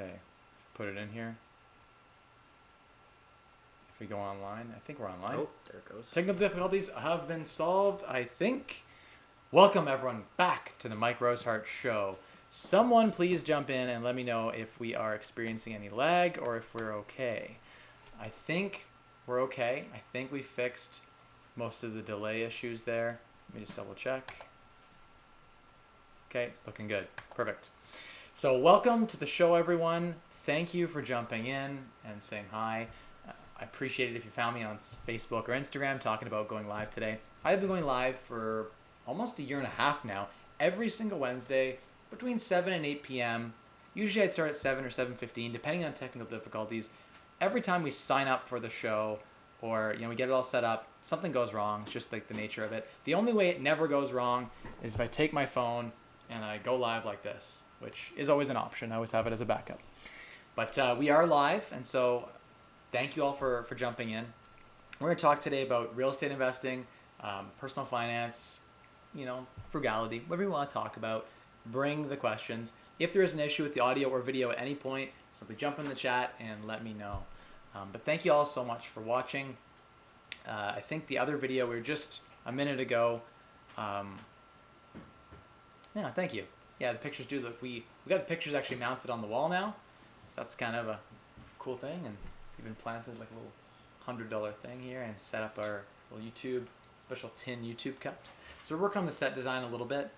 Okay, put it in here. If we go online, I think we're online. Oh, there it goes. Technical difficulties have been solved, I think. Welcome everyone back to the Mike Rosehart Show. Someone please jump in and let me know if we are experiencing any lag or if we're okay. I think we're okay. I think we fixed most of the delay issues there. Let me just double check. Okay, it's looking good. Perfect. So welcome to the show, everyone. Thank you for jumping in and saying hi. I appreciate it if you found me on Facebook or Instagram talking about going live today. I've been going live for almost a year and a half now, every single Wednesday between 7 and 8 p.m. Usually I'd start at 7 or 7:15, depending on technical difficulties. Every time we sign up for the show or we get it all set up, something goes wrong. It's just like the nature of it. The only way it never goes wrong is if I take my phone and I go live like this, which is always an option. I always have it as a backup. But we are live, and so thank you all for jumping in. We're going to talk today about real estate investing, personal finance, frugality, whatever you want to talk about. Bring the questions. If there is an issue with the audio or video at any point, simply jump in the chat and let me know. But thank you all so much for watching. I think the other video we were just a minute ago. Yeah, thank you. Yeah, the pictures do look. We got the pictures actually mounted on the wall now, so that's kind of a cool thing. And even planted like a little $100 thing here and set up our little YouTube special tin YouTube cups. So we're working on the set design a little bit.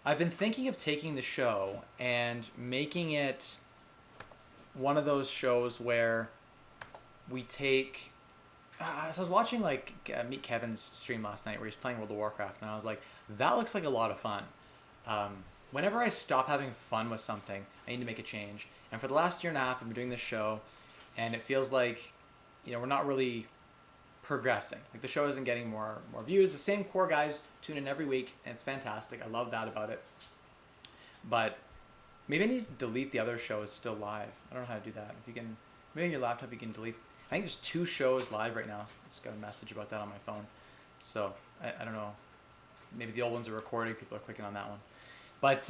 I've been thinking of taking the show and making it one of those shows where we take. So I was watching Meet Kevin's stream last night where he's playing World of Warcraft, and I was like, that looks like a lot of fun. Whenever I stop having fun with something, I need to make a change. And for the last year and a half, I've been doing this show, and it feels like, we're not really progressing. Like the show isn't getting more views. The same core guys tune in every week, and it's fantastic. I love that about it. But maybe I need to delete the other show. It's still live. I don't know how to do that. If you can, maybe on your laptop you can delete. I think there's 2 shows live right now. I just got a message about that on my phone. So I don't know. Maybe the old ones are recording. People are clicking on that one. But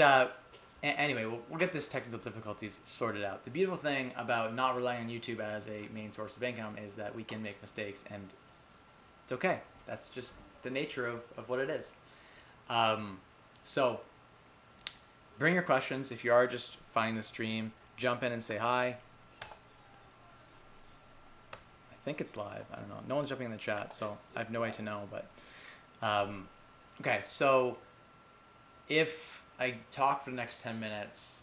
anyway, we'll get this technical difficulties sorted out. The beautiful thing about not relying on YouTube as a main source of income is that we can make mistakes, and it's okay. That's just the nature of what it is. So bring your questions. If you are just finding the stream, jump in and say hi. I think it's live. I don't know. No one's jumping in the chat, so I have no way to know. But okay, so if I talk for the next 10 minutes,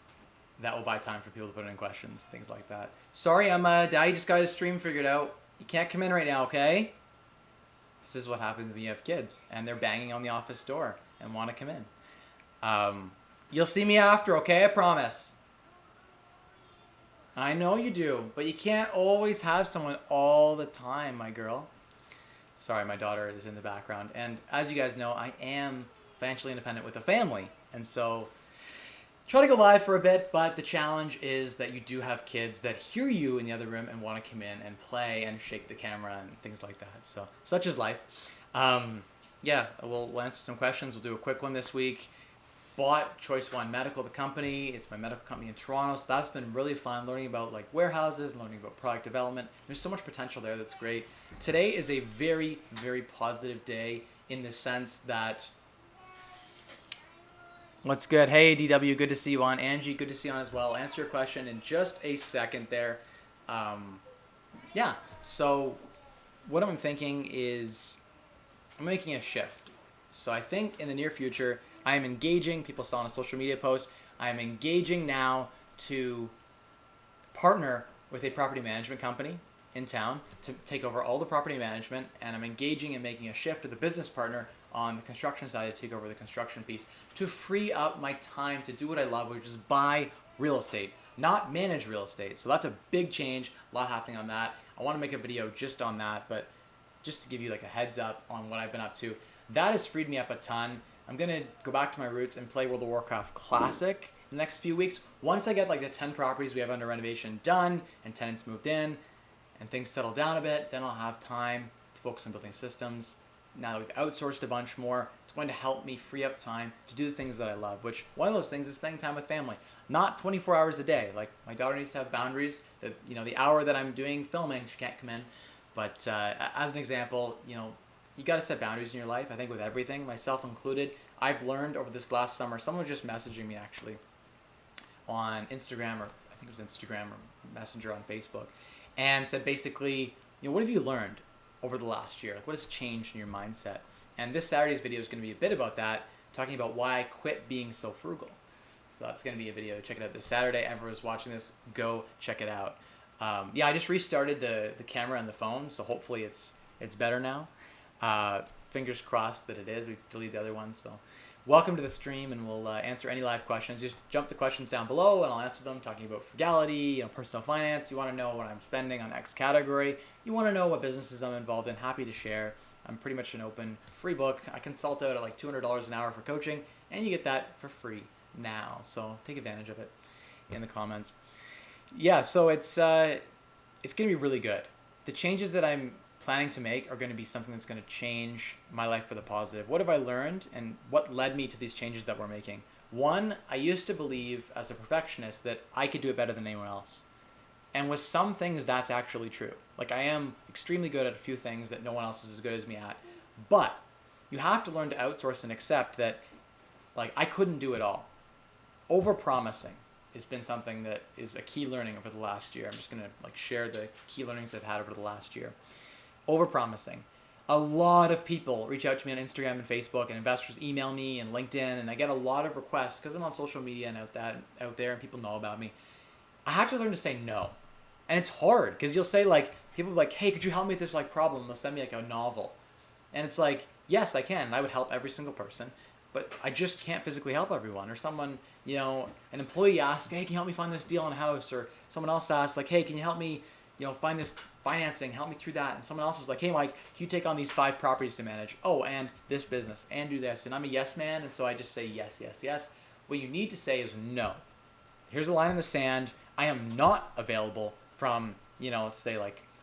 that will buy time for people to put in questions, things like that. Sorry, Daddy just got his stream figured out. You can't come in right now, okay? This is what happens when you have kids and they're banging on the office door and want to come in. You'll see me after, okay? I promise. I know you do, but you can't always have someone all the time, my girl. Sorry, my daughter is in the background. And as you guys know, I am financially independent with a family. And so try to go live for a bit, but the challenge is that you do have kids that hear you in the other room and want to come in and play and shake the camera and things like that. So such is life. Yeah, we'll answer some questions. We'll do a quick one this week. Bought Choice One Medical, the company. It's my medical company in Toronto. So that's been really fun, learning about warehouses, learning about product development. There's so much potential there that's great. Today is a very, very positive day in the sense that what's good? Hey, DW, good to see you on. Angie, good to see you on as well. I'll answer your question in just a second there. Yeah, so what I'm thinking is I'm making a shift. So I think in the near future, I am engaging, people saw on a social media post, I am engaging now to partner with a property management company in town to take over all the property management, and I'm engaging and making a shift with a business partner on the construction side to take over the construction piece to free up my time to do what I love, which is buy real estate, not manage real estate. So that's a big change, a lot happening on that. I want to make a video just on that, but just to give you a heads up on what I've been up to. That has freed me up a ton. I'm going to go back to my roots and play World of Warcraft Classic in the next few weeks. Once I get the 10 properties we have under renovation done and tenants moved in and things settle down a bit, then I'll have time to focus on building systems now that we've outsourced a bunch more, it's going to help me free up time to do the things that I love, which one of those things is spending time with family. Not 24 hours a day. Like, my daughter needs to have boundaries. That, the hour that I'm doing filming, she can't come in. But as an example, you got to set boundaries in your life. I think with everything, myself included. I've learned over this last summer, someone was just messaging me actually on Instagram, or I think it was Instagram or Messenger on Facebook, and said basically, what have you learned over the last year? Like, what has changed in your mindset? And this Saturday's video is going to be a bit about that, talking about why I quit being so frugal. So that's going to be a video. Check it out this Saturday. Everyone who's watching this, go check it out. I just restarted the camera and the phone, so hopefully it's better now. Fingers crossed that it is. We've deleted the other one, so welcome to the stream, and we'll answer any live questions. Just jump the questions down below, and I'll answer them, talking about frugality, personal finance. You want to know what I'm spending on X category. You want to know what businesses I'm involved in. Happy to share. I'm pretty much an open free book. I consult out at like $200 an hour for coaching, and you get that for free now. So take advantage of it in the comments. Yeah, so it's going to be really good. The changes that I'm planning to make are going to be something that's going to change my life for the positive. What have I learned, and what led me to these changes that we're making? One, I used to believe as a perfectionist that I could do it better than anyone else. And with some things, that's actually true. Like, I am extremely good at a few things that no one else is as good as me at. But you have to learn to outsource and accept that, like, I couldn't do it all. Over-promising has been something that is a key learning over the last year. I'm just going to share the key learnings I've had over the last year. Over-promising. A lot of people reach out to me on Instagram and Facebook, and investors email me and LinkedIn, and I get a lot of requests because I'm on social media and out there, and people know about me. I have to learn to say no. And it's hard because you'll say, people will be like, hey, could you help me with this problem? They'll send me a novel. And it's like, yes, I can. And I would help every single person, but I just can't physically help everyone. Or someone, an employee asks, hey, can you help me find this deal on a house? Or someone else asks, hey, can you help me, find this financing, help me through that. And someone else is like, hey, Mike, can you take on these 5 properties to manage? Oh, and this business, and do this. And I'm a yes man, and so I just say yes, yes, yes. What you need to say is no. Here's a line in the sand. I am not available from, let's say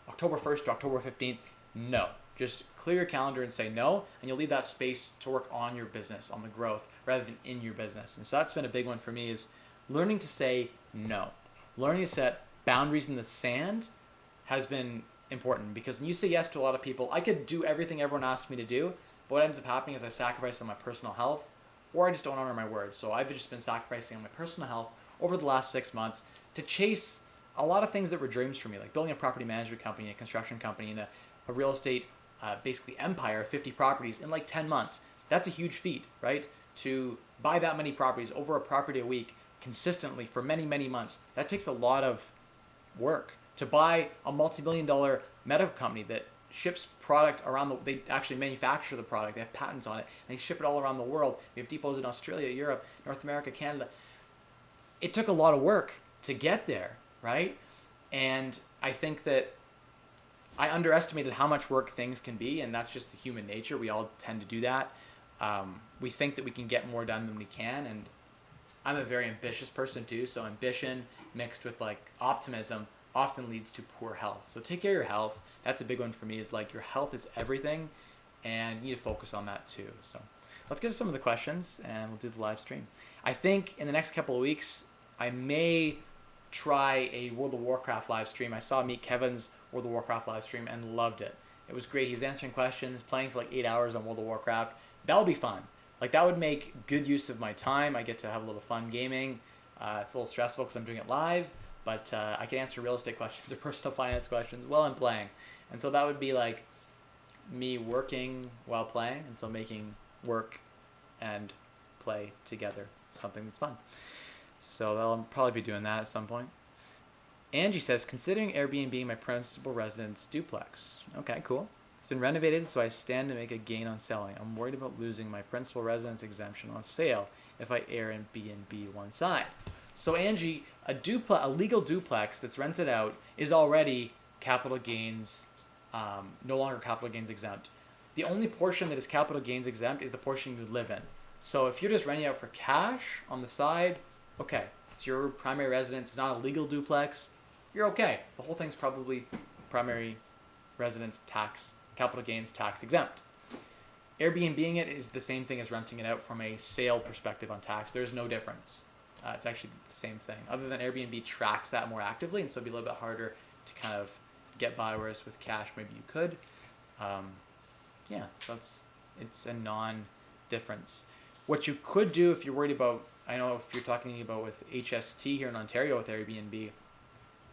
October 1st to October 15th. No. Just clear your calendar and say no, and you'll leave that space to work on your business, on the growth, rather than in your business. And so that's been a big one for me, is learning to say no. Learning to set boundaries in the sand has been important, because when you say yes to a lot of people, I could do everything everyone asks me to do, but what ends up happening is I sacrifice on my personal health, or I just don't honor my word. So I've just been sacrificing on my personal health over the last 6 months to chase a lot of things that were dreams for me, like building a property management company, a construction company, and a real estate basically empire of 50 properties in 10 months. That's a huge feat, right? To buy that many properties, over a property a week, consistently for many, many months. That takes a lot of work. To buy a multi-million-dollar medical company that ships product around they actually manufacture the product, they have patents on it, and they ship it all around the world. We have depots in Australia, Europe, North America, Canada. It took a lot of work to get there, right? And I think that I underestimated how much work things can be, and that's just the human nature. We all tend to do that. We think that we can get more done than we can, and I'm a very ambitious person too, so ambition mixed with optimism often leads to poor health. So take care of your health. That's a big one for me, is your health is everything, and you need to focus on that too. So let's get to some of the questions, and we'll do the live stream. I think in the next couple of weeks, I may try a World of Warcraft live stream. I saw Meet Kevin's World of Warcraft live stream and loved it. It was great. He was answering questions, playing for 8 hours on World of Warcraft. That'll be fun. That would make good use of my time. I get to have a little fun gaming. It's a little stressful because I'm doing it live, but I can answer real estate questions or personal finance questions while I'm playing. And so that would be me working while playing, and so making work and play together something that's fun. So I'll probably be doing that at some point. Angie says, considering Airbnb my principal residence duplex. Okay, cool. It's been renovated, so I stand to make a gain on selling. I'm worried about losing my principal residence exemption on sale if I Airbnb one side. So Angie, a legal duplex that's rented out is already capital gains, no longer capital gains exempt. The only portion that is capital gains exempt is the portion you live in. So if you're just renting out for cash on the side, okay, it's your primary residence. It's not a legal duplex. You're okay. The whole thing's probably primary residence tax, capital gains tax exempt. Airbnb-ing it is the same thing as renting it out from a sale perspective on tax. There's no difference. It's actually the same thing, other than Airbnb tracks that more actively, and so it'd be a little bit harder to kind of get by, whereas with cash maybe you could. Yeah, so it's a non-difference. What you could do if you're worried about, I know if you're talking about with HST here in Ontario with Airbnb,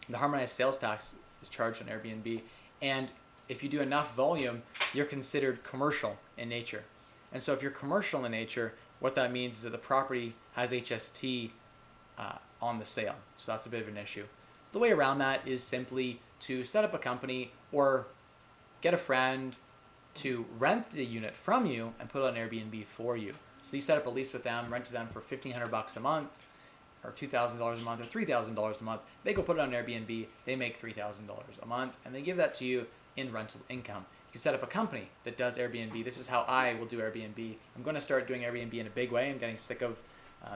the harmonized sales tax is charged on Airbnb, and if you do enough volume, you're considered commercial in nature. And so if you're commercial in nature, what that means is that the property has HST on the sale. So that's a bit of an issue. So the way around that is simply to set up a company or get a friend to rent the unit from you and put it on Airbnb for you. So you set up a lease with them, rent to them for $1,500 a month, or $2,000 a month, or $3,000 a month. They go put it on Airbnb, they make $3,000 a month, and they give that to you in rental income. You can set up a company that does Airbnb. This is how I will do Airbnb. I'm going to start doing Airbnb in a big way. I'm getting sick of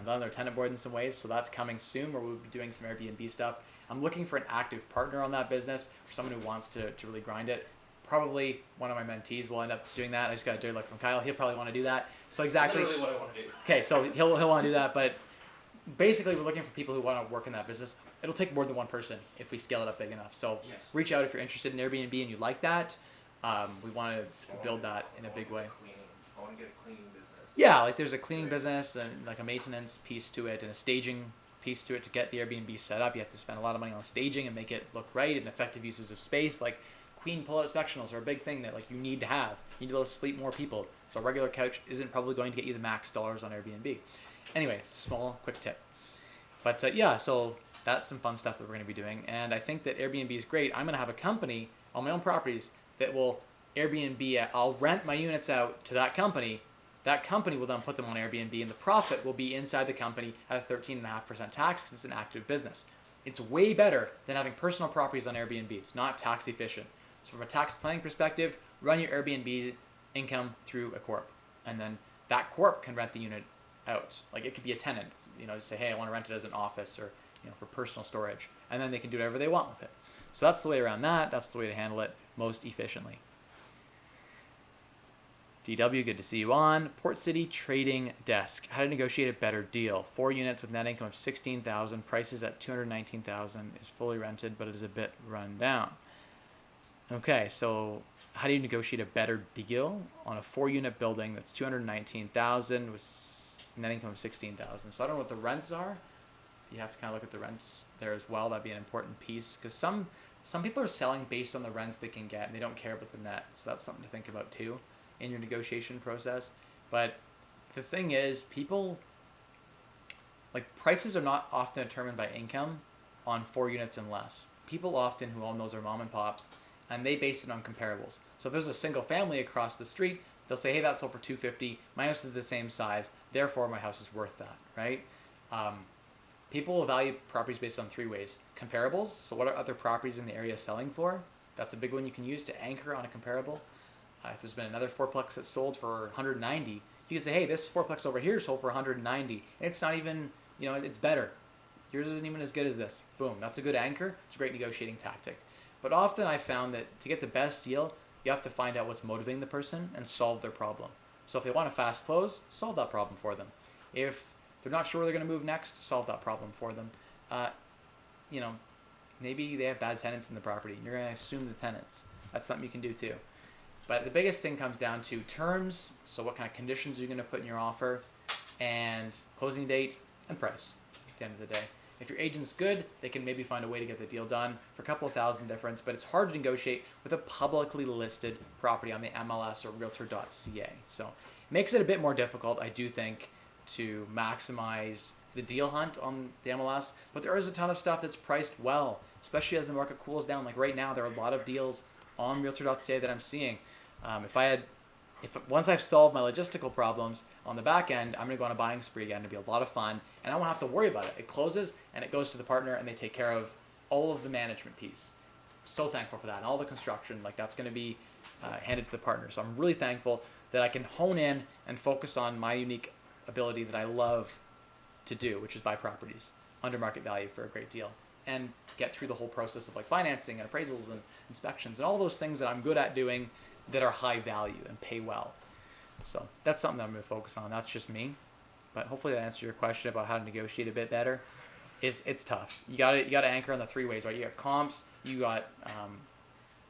on their tenant board in some ways, so that's coming soon where we'll be doing some Airbnb stuff. I'm looking for an active partner on that business, for someone who wants to really grind it. Probably one of my mentees will end up doing that. I just got to do it like from Kyle. He'll probably want to do that. So exactly. Literally what I want to do. Okay, so he'll want to do that, but basically we're looking for people who want to work in that business. It'll take more than one person if we scale it up big enough. So Yes. reach out if you're interested in Airbnb and you like that. We want to build that in a big way. I want to get a cleaning business. Yeah, like there's a cleaning business and like a maintenance piece to it and a staging piece to it. To get the Airbnb set up, you have to spend a lot of money on staging and make it look right, and effective uses of space. Like queen pull-out sectionals are a big thing that like you need to have. You need to be able to sleep more people. So a regular couch isn't probably going to get you the max dollars on Airbnb. Anyway, small, quick tip. But yeah, so that's some fun stuff that we're going to be doing. And I think that Airbnb is great. I'm going to have a company on my own properties that will Airbnb. I'll rent my units out to that company. That company will then put them on Airbnb, and the profit will be inside the company at a 13.5% tax because it's an active business. It's way better than having personal properties on Airbnb. It's not tax efficient. So from a tax planning perspective, run your Airbnb income through a corp, and then that corp can rent the unit out. Like it could be a tenant, just say, hey, I want to rent it as an office or for personal storage, and then they can do whatever they want with it. So that's the way around that. That's the way to handle it most efficiently. DW, good to see you on. Port City Trading Desk. How to negotiate a better deal. 4 units with net income of $16,000. Prices at $219,000. Is fully rented, but it is a bit run down. Okay, so how do you negotiate a better deal on a 4-unit building that's $219,000 with net income of $16,000? So I don't know what the rents are. You have to kind of look at the rents there as well. That'd be an important piece because some people are selling based on the rents they can get and they don't care about the net. So that's something to think about too in your negotiation process. But the thing is, people, like prices are not often determined by income on 4 units and less. People often who own those are mom and pops, and they base it on comparables. So if there's a single family across the street, they'll say, hey, that's sold for $250. My house is the same size, therefore my house is worth that, right? People will value properties based on 3 ways. Comparables, so what are other properties in the area selling for? That's a big one you can use to anchor on a comparable. If there's been another fourplex that's sold for 190, you can say, hey, this fourplex over here sold for 190. And it's not even, it's better. Yours isn't even as good as this. Boom, that's a good anchor. It's a great negotiating tactic. But often I found that to get the best deal, you have to find out what's motivating the person and solve their problem. So if they want a fast close, solve that problem for them. If they're not sure where they're going to move next, solve that problem for them. Maybe they have bad tenants in the property. You're going to assume the tenants. That's something you can do too. But the biggest thing comes down to terms, so what kind of conditions you're going to put in your offer, and closing date, and price at the end of the day. If your agent's good, they can maybe find a way to get the deal done for a couple of $1,000 difference, but it's hard to negotiate with a publicly listed property on the MLS or Realtor.ca. So it makes it a bit more difficult, I do think, to maximize the deal hunt on the MLS, but there is a ton of stuff that's priced well, especially as the market cools down. Like right now, there are a lot of deals on Realtor.ca that I'm seeing. Once I've solved my logistical problems on the back end, I'm going to go on a buying spree again. It'll be a lot of fun, and I won't have to worry about it. It closes, and it goes to the partner, and they take care of all of the management piece. So thankful for that. And all the construction, that's going to be handed to the partner. So I'm really thankful that I can hone in and focus on my unique ability that I love to do, which is buy properties under market value for a great deal and get through the whole process of financing and appraisals and inspections and all those things that I'm good at doing that are high value and pay well. So that's something that I'm going to focus on. That's just me. But hopefully that answers your question about how to negotiate a bit better. It's tough. You gotta anchor on the three ways, right? You got comps, you got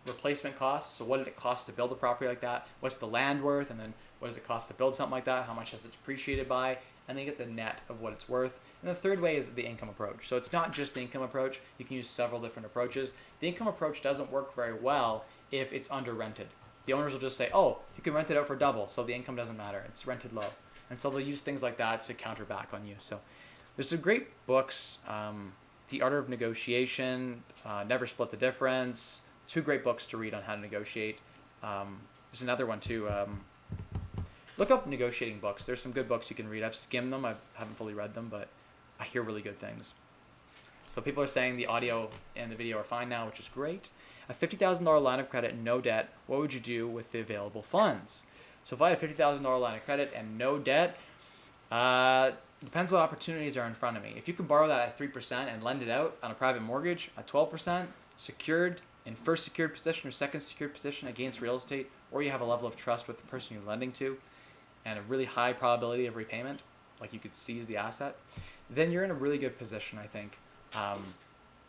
replacement costs. So what did it cost to build a property like that? What's the land worth? And then what does it cost to build something like that? How much has it depreciated by? And then you get the net of what it's worth. And the third way is the income approach. So it's not just the income approach. You can use several different approaches. The income approach doesn't work very well if it's under rented. The owners will just say, oh, you can rent it out for double, so the income doesn't matter. It's rented low. And so they'll use things like that to counter back on you. So there's some great books, The Art of Negotiation, Never Split the Difference. 2 great books to read on how to negotiate. There's another one too. Look up negotiating books. There's some good books you can read. I've skimmed them. I haven't fully read them, but I hear really good things. So people are saying the audio and the video are fine now, which is great. A $50,000 line of credit and no debt, what would you do with the available funds? So if I had a $50,000 line of credit and no debt, depends what opportunities are in front of me. If you can borrow that at 3% and lend it out on a private mortgage at 12%, secured in first secured position or second secured position against real estate, or you have a level of trust with the person you're lending to and a really high probability of repayment, like you could seize the asset, then you're in a really good position, I think.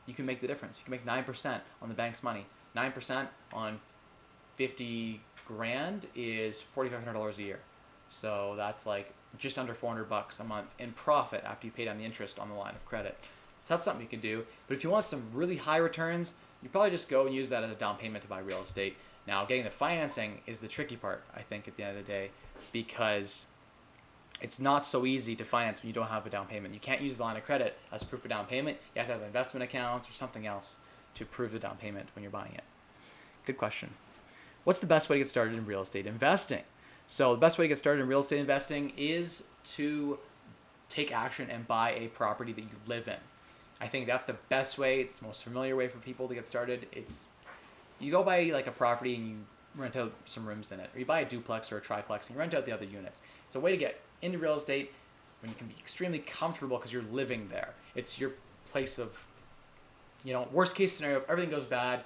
You can make the difference. You can make 9% on the bank's money. 9% on 50 grand is $4,500 a year. So that's like just under $400 a month in profit after you pay down the interest on the line of credit. So that's something you can do. But if you want some really high returns, you probably just go and use that as a down payment to buy real estate. Now, getting the financing is the tricky part, I think, at the end of the day, because it's not so easy to finance when you don't have a down payment. You can't use the line of credit as proof of down payment. You have to have investment accounts or something else to prove the down payment when you're buying it. Good question. What's the best way to get started in real estate investing? So the best way to get started in real estate investing is to take action and buy a property that you live in. I think that's the best way. It's the most familiar way for people to get started. It's you go buy like a property and you rent out some rooms in it, or you buy a duplex or a triplex and you rent out the other units. It's a way to get into real estate when you can be extremely comfortable because you're living there. It's your place of, worst case scenario, if everything goes bad,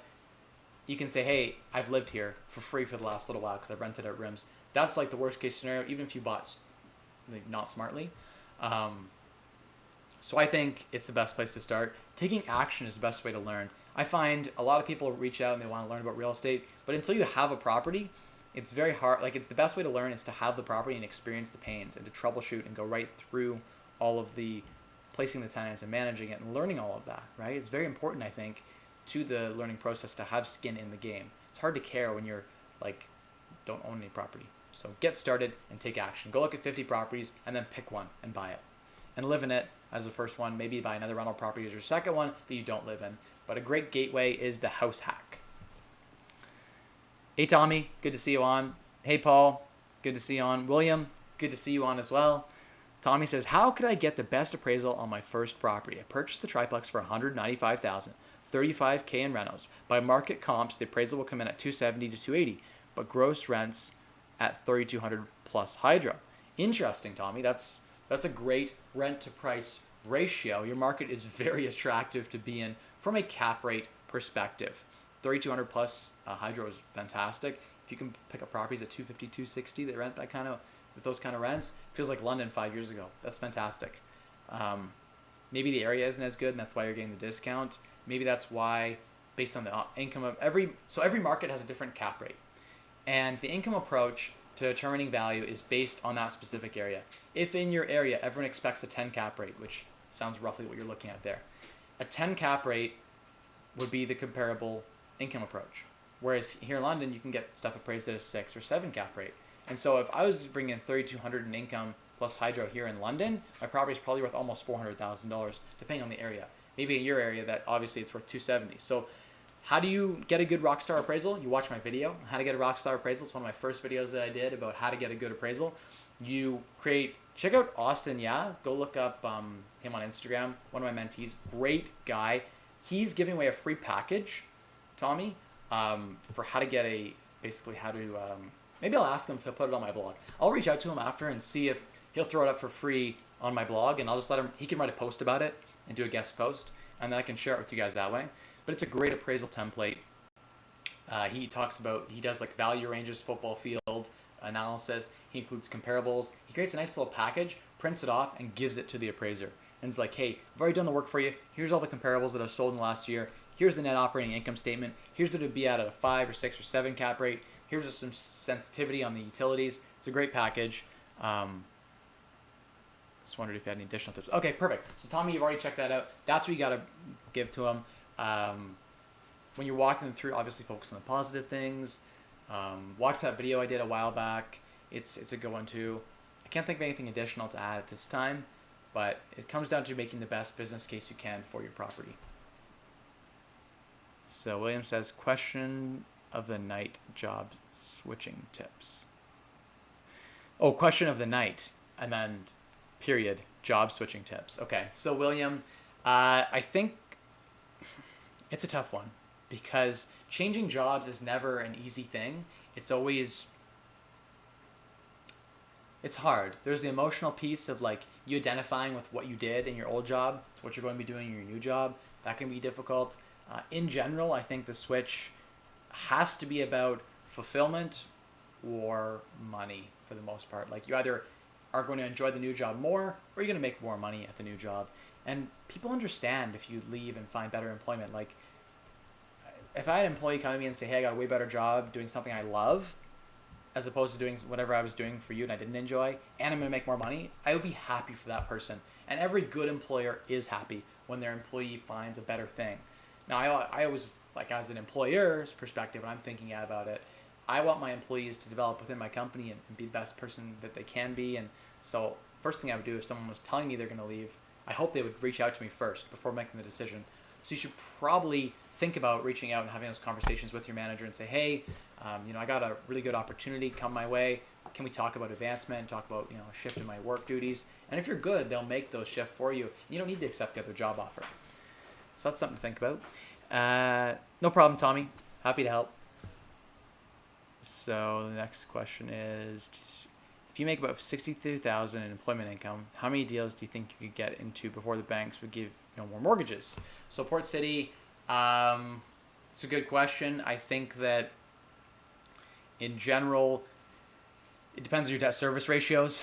you can say, hey, I've lived here for free for the last little while because I've rented out rooms. That's like the worst case scenario, even if you bought not smartly. So I think it's the best place to start. Taking action is the best way to learn. I find a lot of people reach out and they want to learn about real estate, but until you have a property, it's very hard. Like, it's the best way to learn is to have the property and experience the pains and to troubleshoot and go right through all of the placing the tenants and managing it and learning all of that, right? It's very important, I think, to the learning process to have skin in the game. It's hard to care when you're like, don't own any property. So get started and take action. Go look at 50 properties and then pick one and buy it and live in it as the first one. Maybe buy another rental property as your second one that you don't live in. But a great gateway is the house hack. Hey, Tommy, good to see you on. Hey, Paul, good to see you on. William, good to see you on as well. Tommy says, how could I get the best appraisal on my first property? I purchased the triplex for $195,000, $35K in rentals. By market comps, the appraisal will come in at $270 to $280, but gross rents at $3,200 plus hydro. Interesting, Tommy. That's a great rent to price ratio. Your market is very attractive to be in from a cap rate perspective. 3,200 plus hydro is fantastic. If you can pick up properties at 250, 260 that rent that kind of with those kind of rents, it feels like London 5 years ago. That's fantastic. Maybe the area isn't as good, and that's why you're getting the discount. Maybe that's why, based on the income of every market has a different cap rate, and the income approach to determining value is based on that specific area. If in your area everyone expects a 10 cap rate, which sounds roughly what you're looking at there, a 10 cap rate would be the comparable income approach. Whereas here in London, you can get stuff appraised at a 6 or 7 cap rate. And so if I was to bring in $3,200 in income plus hydro here in London, my property is probably worth almost $400,000, depending on the area. Maybe in your area, that obviously it's worth $270. So how do you get a good Rockstar appraisal? You watch my video, how to get a Rockstar appraisal. It's one of my first videos that I did about how to get a good appraisal. Check out Austin, go look up him on Instagram, one of my mentees, great guy. He's giving away a free package, Tommy, for how to get maybe I'll ask him if he'll put it on my blog. I'll reach out to him after and see if he'll throw it up for free on my blog, and I'll just let him, he can write a post about it and do a guest post, and then I can share it with you guys that way. But it's a great appraisal template. He does like value ranges, football field, analysis. He includes comparables. He creates a nice little package, prints it off, and gives it to the appraiser. And it's like, hey, I've already done the work for you. Here's all the comparables that I've sold in the last year. Here's the net operating income statement. Here's what it would be at a 5 or 6 or 7 cap rate. Here's just some sensitivity on the utilities. It's a great package. Just wondered if you had any additional tips. Okay, perfect. So Tommy, you've already checked that out. That's what you got to give to him. When you're walking them through, obviously focus on the positive things. Watch that video I did a while back. It's a good one too. I can't think of anything additional to add at this time, but it comes down to making the best business case you can for your property. So William says, question of the night, job switching tips. Oh, question of the night, and then period, job switching tips. Okay, so William, I think it's a tough one because changing jobs is never an easy thing. It's hard. There's the emotional piece of like you identifying with what you did in your old job to what you're going to be doing in your new job. That can be difficult. In general, I think the switch has to be about fulfillment or money for the most part. Like you either are going to enjoy the new job more or you're going to make more money at the new job. And people understand if you leave and find better employment. Like if I had an employee come to me and say, hey, I got a way better job doing something I love as opposed to doing whatever I was doing for you and I didn't enjoy, and I'm going to make more money, I would be happy for that person. And every good employer is happy when their employee finds a better thing. Now, I always, like as an employer's perspective, when I'm thinking about it, I want my employees to develop within my company and be the best person that they can be. And so first thing I would do if someone was telling me they're going to leave, I hope they would reach out to me first before making the decision. So you should probably think about reaching out and having those conversations with your manager and say, hey, I got a really good opportunity come my way. Can we talk about advancement, talk about, a shift in my work duties? And if you're good, they'll make those shift for you. You don't need to accept the other job offer. So that's something to think about. No problem, Tommy. Happy to help. So the next question is, if you make about $63,000 in employment income, how many deals do you think you could get into before the banks would give more mortgages? So Port City, it's a good question. I think that in general, it depends on your debt service ratios.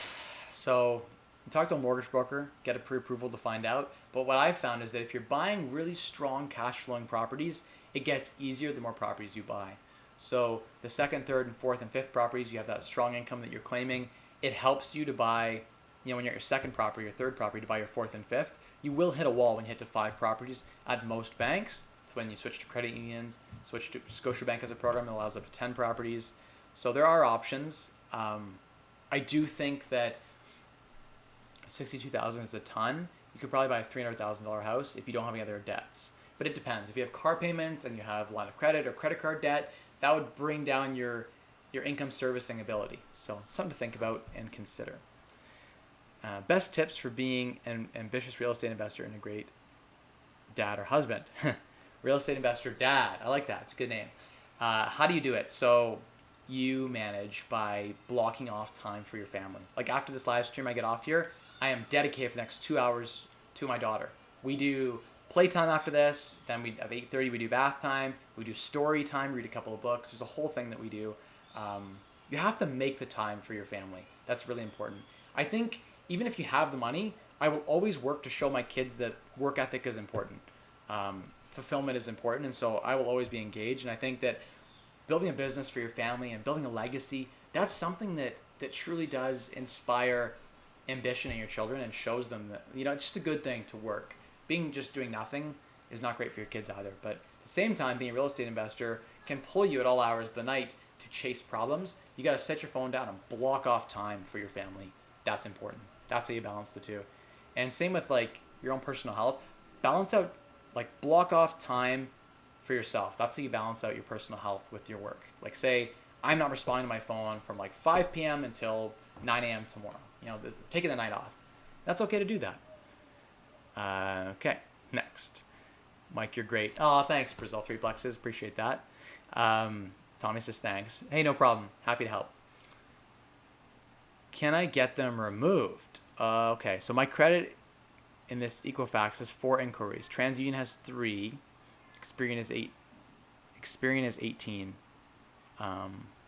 So talk to a mortgage broker, get a pre-approval to find out. But what I've found is that if you're buying really strong cash flowing properties, it gets easier the more properties you buy. So the second, third, and fourth, and fifth properties, you have that strong income that you're claiming. It helps you to buy, when you're at your second property or third property, to buy your fourth and fifth. You will hit a wall when you hit to 5 properties at most banks. It's when you switch to credit unions, switch to Scotiabank as a program that allows up to 10 properties. So there are options. I do think that $62,000 is a ton. You could probably buy a $300,000 house if you don't have any other debts. But it depends. If you have car payments and you have line of credit or credit card debt, that would bring down your income servicing ability. So something to think about and consider. Best tips for being an ambitious real estate investor and a great dad or husband. Real estate investor dad. I like that. It's a good name. How do you do it? So you manage by blocking off time for your family. Like after this live stream I get off here, I am dedicated for the next 2 hours to my daughter. We do playtime after this, then at 8:30 we do bath time, we do story time, read a couple of books. There's a whole thing that we do. You have to make the time for your family. That's really important. I think even if you have the money, I will always work to show my kids that work ethic is important. Fulfillment is important, and so I will always be engaged. And I think that building a business for your family and building a legacy, that's something that truly does inspire ambition in your children and shows them that, it's just a good thing to work. Just doing nothing is not great for your kids either. But at the same time, being a real estate investor can pull you at all hours of the night to chase problems. You got to set your phone down and block off time for your family. That's important. That's how you balance the two. And same with like your own personal health. Balance out, like block off time for yourself. That's how you balance out your personal health with your work. Like say, I'm not responding to my phone from like 5 p.m. until 9 a.m. tomorrow. Taking the night off. That's okay to do that. Okay, next. Mike, you're great. Oh, thanks, Brazil 3 plexes. Appreciate that. Tommy says thanks. Hey, no problem. Happy to help. Can I get them removed? Okay, so my credit in this Equifax has 4 inquiries. TransUnion has 3. Experian is 18.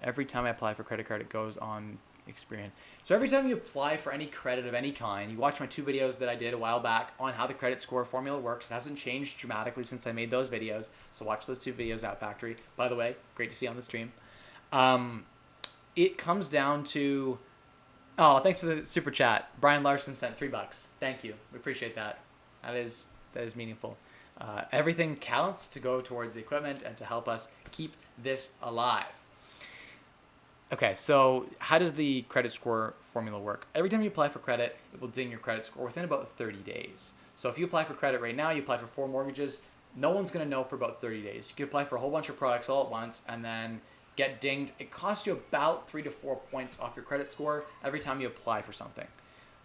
Every time I apply for credit card, it goes on Experian. So every time you apply for any credit of any kind, you watch my 2 videos that I did a while back on how the credit score formula works. It hasn't changed dramatically since I made those videos. So watch those 2 videos out, Factory. By the way, great to see you on the stream. It comes down to, oh, thanks for the super chat. Brian Larson sent $3. Thank you. We appreciate that. That is meaningful. Everything counts to go towards the equipment and to help us keep this alive. Okay, so how does the credit score formula work? Every time you apply for credit, it will ding your credit score within about 30 days. So if you apply for credit right now, you apply for 4 mortgages, no one's going to know for about 30 days. You could apply for a whole bunch of products all at once and then get dinged. It costs you about 3 to 4 points off your credit score every time you apply for something.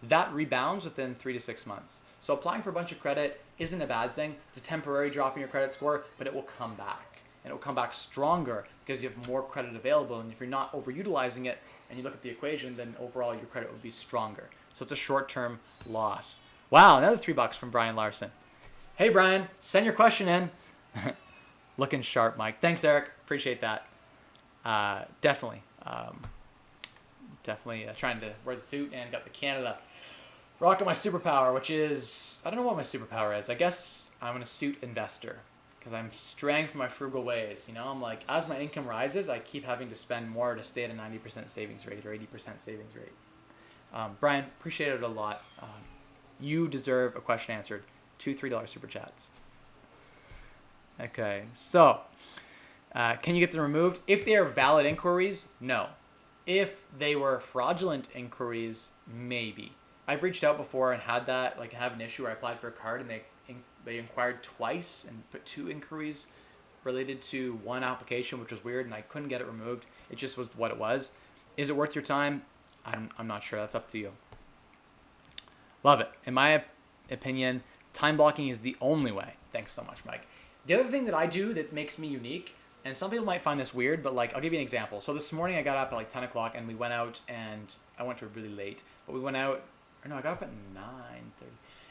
That rebounds within 3 to 6 months. So applying for a bunch of credit isn't a bad thing. It's a temporary drop in your credit score, but it will come back. And it will come back stronger because you have more credit available. And if you're not overutilizing it and you look at the equation, then overall your credit will be stronger. So it's a short-term loss. Wow, another $3 from Brian Larson. Hey, Brian, send your question in. Looking sharp, Mike. Thanks, Eric. Appreciate that. Definitely trying to wear the suit and got the Canada. Rocking my superpower, which is, I don't know what my superpower is. I guess I'm an astute investor because I'm straying from my frugal ways. You know, I'm like, as my income rises, I keep having to spend more to stay at a 90% savings rate or 80% savings rate. Brian, appreciate it a lot. You deserve a question answered. 2 $3 super chats. Okay, so can you get them removed? If they are valid inquiries, no. If they were fraudulent inquiries, maybe. I've reached out before and had that, like, have an issue where I applied for a card and they inquired twice and put 2 inquiries related to one application, which was weird, and I couldn't get it removed. It just was what it was. Is it worth your time? I'm not sure. That's up to you. Love it. In my opinion, time blocking is the only way. Thanks so much, Mike. The other thing that I do that makes me unique, and some people might find this weird, but like, I'll give you an example. So this morning I got up at like 10 o'clock and we went out, and I went to really late, but we went out, or no, I got up at 9:30.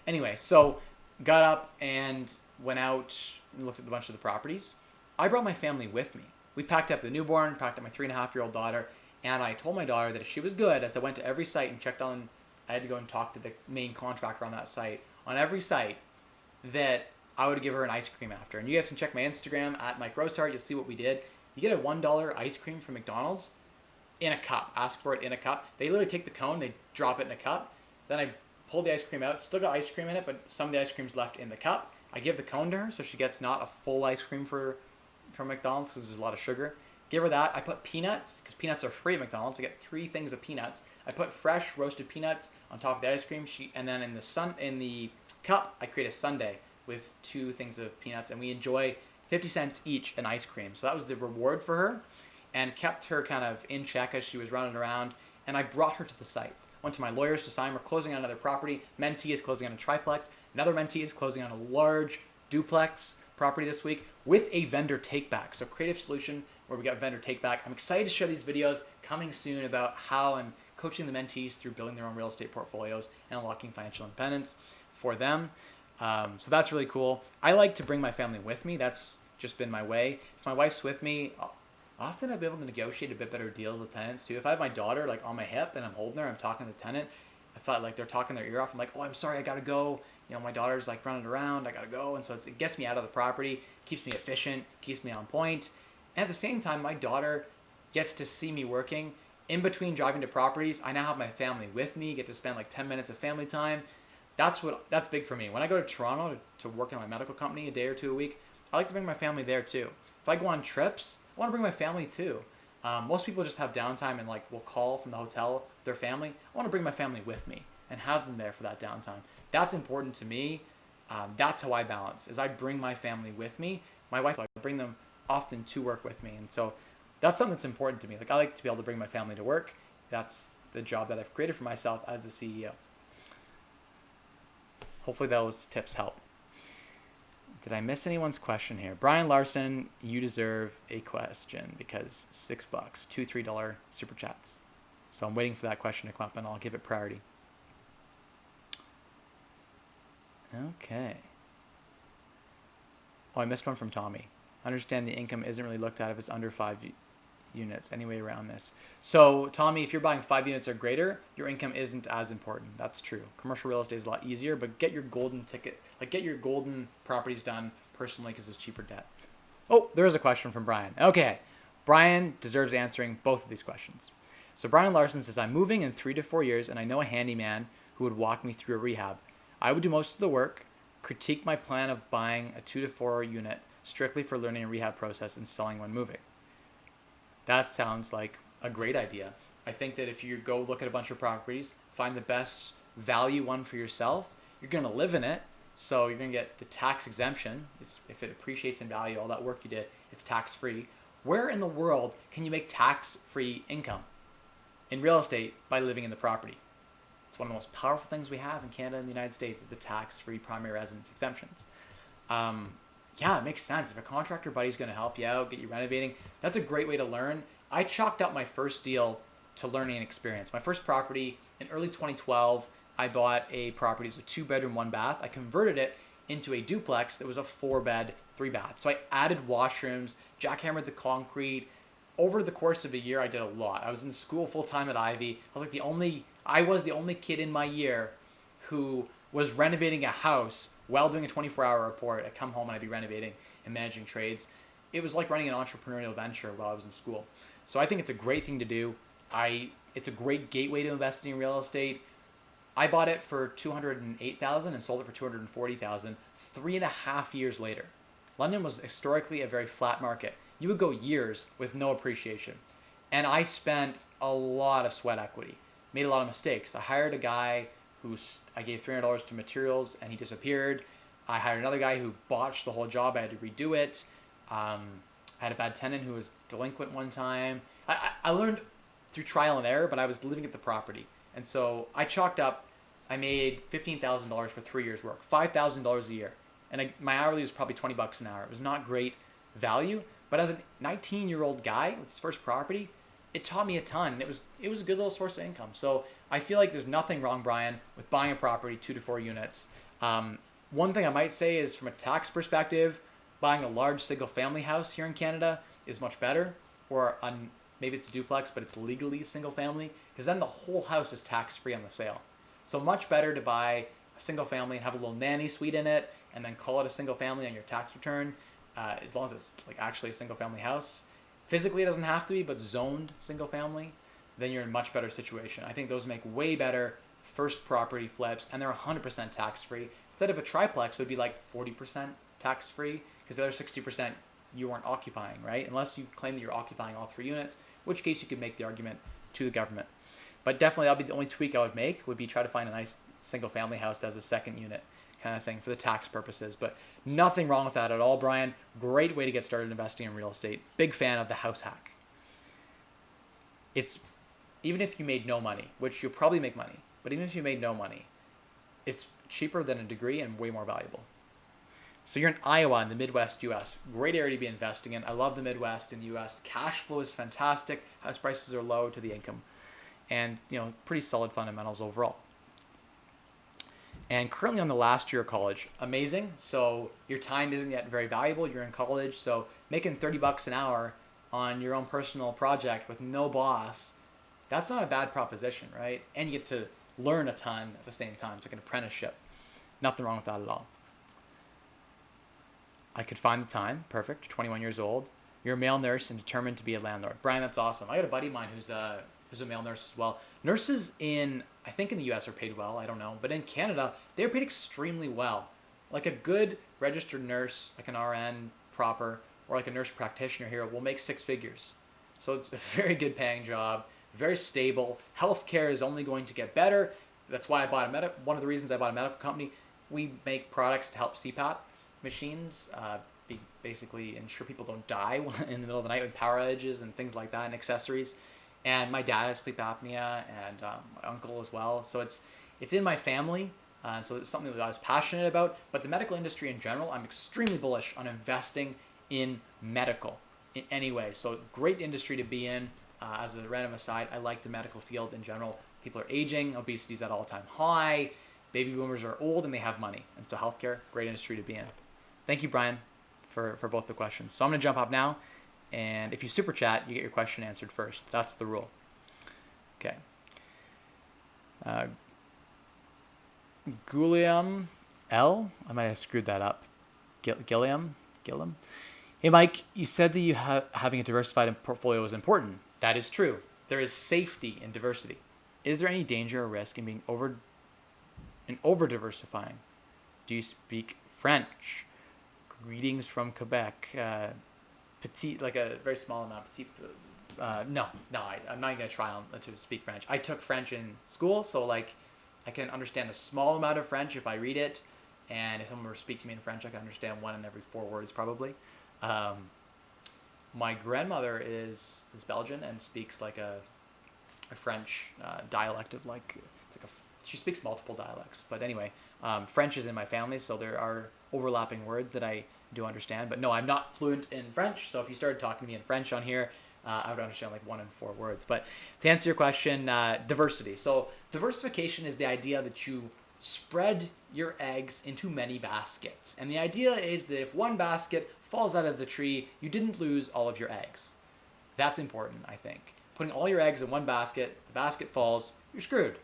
Anyway, so got up and went out and looked at a bunch of the properties. I brought my family with me. We packed up the newborn, packed up my 3.5-year-old daughter, and I told my daughter that if she was good, as I went to every site and checked on, I had to go and talk to the main contractor on that site, on every site, that I would give her an ice cream after. And you guys can check my Instagram at Mike Rosehart. You'll see what we did. You get a $1 ice cream from McDonald's in a cup. Ask for it in a cup. They literally take the cone, they drop it in a cup. Then I pull the ice cream out. Still got ice cream in it, but some of the ice cream's left in the cup. I give the cone to her so she gets not a full ice cream from McDonald's because there's a lot of sugar. Give her that. I put peanuts because peanuts are free at McDonald's. I get 3 things of peanuts. I put fresh roasted peanuts on top of the ice cream. And then in the cup, I create a sundae with 2 things of peanuts, and we enjoy 50 cents each an ice cream. So that was the reward for her, and kept her kind of in check as she was running around. And I brought her to the sites. Went to my lawyers to sign. We're closing on another property. Mentee is closing on a triplex. Another mentee is closing on a large duplex property this week with a vendor take-back. So creative solution where we got vendor take-back. I'm excited to share these videos coming soon about how I'm coaching the mentees through building their own real estate portfolios and unlocking financial independence for them. So that's really cool. I like to bring my family with me. That's just been my way. If my wife's with me, often I'll be able to negotiate a bit better deals with tenants too. If I have my daughter like on my hip and I'm holding her, I'm talking to the tenant, I felt like they're talking their ear off. I'm like, oh, I'm sorry, I gotta go. You know, my daughter's like running around, I gotta go. And so it gets me out of the property, keeps me efficient, keeps me on point. And at the same time, my daughter gets to see me working. In between driving to properties, I now have my family with me, get to spend like 10 minutes of family time. That's big for me. When I go to Toronto to work in my medical company a day or 2 a week, I like to bring my family there too. If I go on trips, I want to bring my family too. Most people just have downtime and like will call from the hotel their family. I want to bring my family with me and have them there for that downtime. That's important to me. That's how I balance, is I bring my family with me. My wife, I bring them often to work with me. And so that's something that's important to me. Like, I like to be able to bring my family to work. That's the job that I've created for myself as the CEO. Hopefully those tips help. Did I miss anyone's question here? Brian Larson, you deserve a question because $6, 2 $3 super chats. So I'm waiting for that question to come up and I'll give it priority. Okay. Oh, I missed one from Tommy. I understand the income isn't really looked at if it's under 5 units, any way around this. So, Tommy, if you're buying 5 units or greater, your income isn't as important. That's true. Commercial real estate is a lot easier, but get your golden ticket, like get your golden properties done personally because it's cheaper debt. Oh, there is a question from Brian. Okay, Brian deserves answering both of these questions. So Brian Larson says, I'm moving in 3 to 4 years and I know a handyman who would walk me through a rehab. I would do most of the work, critique my plan of buying a 2 to 4 unit strictly for learning a rehab process and selling when moving. That sounds like a great idea. I think that if you go look at a bunch of properties, find the best value one for yourself, you're going to live in it. So you're going to get the tax exemption. If it appreciates in value, all that work you did, it's tax free. Where in the world can you make tax free income? In real estate, by living in the property. It's one of the most powerful things we have in Canada and the United States is the tax free primary residence exemptions. Yeah, it makes sense. If a contractor buddy's going to help you out, get you renovating, that's a great way to learn. I chalked up my first deal to learning and experience. My first property in early 2012, I bought a property. It was a 2-bedroom, 1-bath. I converted it into a duplex that was a 4-bed, 3-bath. So I added washrooms, jackhammered the concrete. Over the course of a year, I did a lot. I was in school full-time at Ivy. I was the only kid in my year who was renovating a house while doing a 24-hour report. I'd come home and I'd be renovating and managing trades. It was like running an entrepreneurial venture while I was in school. So I think it's a great thing to do. It's a great gateway to investing in real estate. I bought it for $208,000 and sold it for $240,000 3.5 years later. London was historically a very flat market. You would go years with no appreciation. And I spent a lot of sweat equity, made a lot of mistakes. I hired a guy I gave $300 to materials and he disappeared. I hired another guy who botched the whole job. I had to redo it. I had a bad tenant who was delinquent one time. I learned through trial and error, but I was living at the property. And so I chalked up, I made $15,000 for 3 years work, $5,000 a year. And my hourly was probably $20 an hour. It was not great value, but as a 19-year-old guy with his first property, it taught me a ton. It was a good little source of income. So I feel like there's nothing wrong, Brian, with buying a property 2 to 4 units. One thing I might say is from a tax perspective, buying a large single-family house here in Canada is much better, or maybe it's a duplex, but it's legally single-family, because then the whole house is tax-free on the sale. So much better to buy a single-family and have a little nanny suite in it, and then call it a single-family on your tax return, as long as it's like actually a single-family house. Physically, it doesn't have to be, but zoned single-family, then you're in a much better situation. I think those make way better first property flips, and they're 100% tax-free. Instead of a triplex, it would be like 40% tax-free, because the other 60% you aren't occupying, right? Unless you claim that you're occupying all 3 units, in which case you could make the argument to the government. But definitely, that'll be the only tweak I would make, would be try to find a nice single-family house as a second unit kind of thing for the tax purposes. But nothing wrong with that at all, Brian. Great way to get started investing in real estate. Big fan of the house hack. It's even if you made no money, which you'll probably make money, but even if you made no money, it's cheaper than a degree and way more valuable. So you're in Iowa in the Midwest US. Great area to be investing in. I love the Midwest in the US. Cash flow is fantastic. House prices are low to the income. And pretty solid fundamentals overall. And currently on the last year of college. Amazing. So your time isn't yet very valuable. You're in college. So making $30 an hour on your own personal project with no boss, that's not a bad proposition, right? And you get to learn a ton at the same time. It's like an apprenticeship. Nothing wrong with that at all. I could find the time. Perfect. 21 years old. You're a male nurse and determined to be a landlord. Brian, that's awesome. I got a buddy of mine who's a male nurse as well. Nurses I think in the US are paid well. I don't know. But in Canada, they're paid extremely well. Like a good registered nurse, like an RN proper, or like a nurse practitioner here will make 6 figures. So it's a very good paying job. Very stable. Healthcare is only going to get better. That's why I bought one of the reasons I bought a medical company. We make products to help CPAP machines basically ensure people don't die in the middle of the night with power outages and things like that, and accessories. And my dad has sleep apnea, and my uncle as well. So it's in my family, and so it's something that I was passionate about. But the medical industry in general, I'm extremely bullish on investing in medical in any way. So great industry to be in. As a random aside, I like the medical field in general. People are aging, obesity's at all-time high, baby boomers are old, and they have money. And so healthcare, great industry to be in. Thank you, Brian, for both the questions. So I'm going to jump up now And if you super chat, you get your question answered first. That's the rule. Okay. Gulliam L. I might have screwed that up. Gilliam. Hey, Mike, you said that having a diversified portfolio is important. That is true. There is safety in diversity. Is there any danger or risk in being over diversifying? Do you speak French? Greetings from Quebec. Petite, like a very small amount. Petite. No, I'm not gonna try to speak French. I took French in school, so like I can understand a small amount of French if I read it, and if someone were to speak to me in French, I can understand 1 in every 4 words probably. My grandmother is Belgian and speaks like a French dialect of like she speaks multiple dialects. But anyway, French is in my family, so there are overlapping words that I do understand. But no, I'm not fluent in French. So if you started talking to me in French on here, I would understand like 1 in 4 words. But to answer your question, diversity. So diversification is the idea that you spread your eggs into many baskets. And the idea is that if one basket falls out of the tree, you didn't lose all of your eggs. That's important, I think. Putting all your eggs in one basket, the basket falls, you're screwed.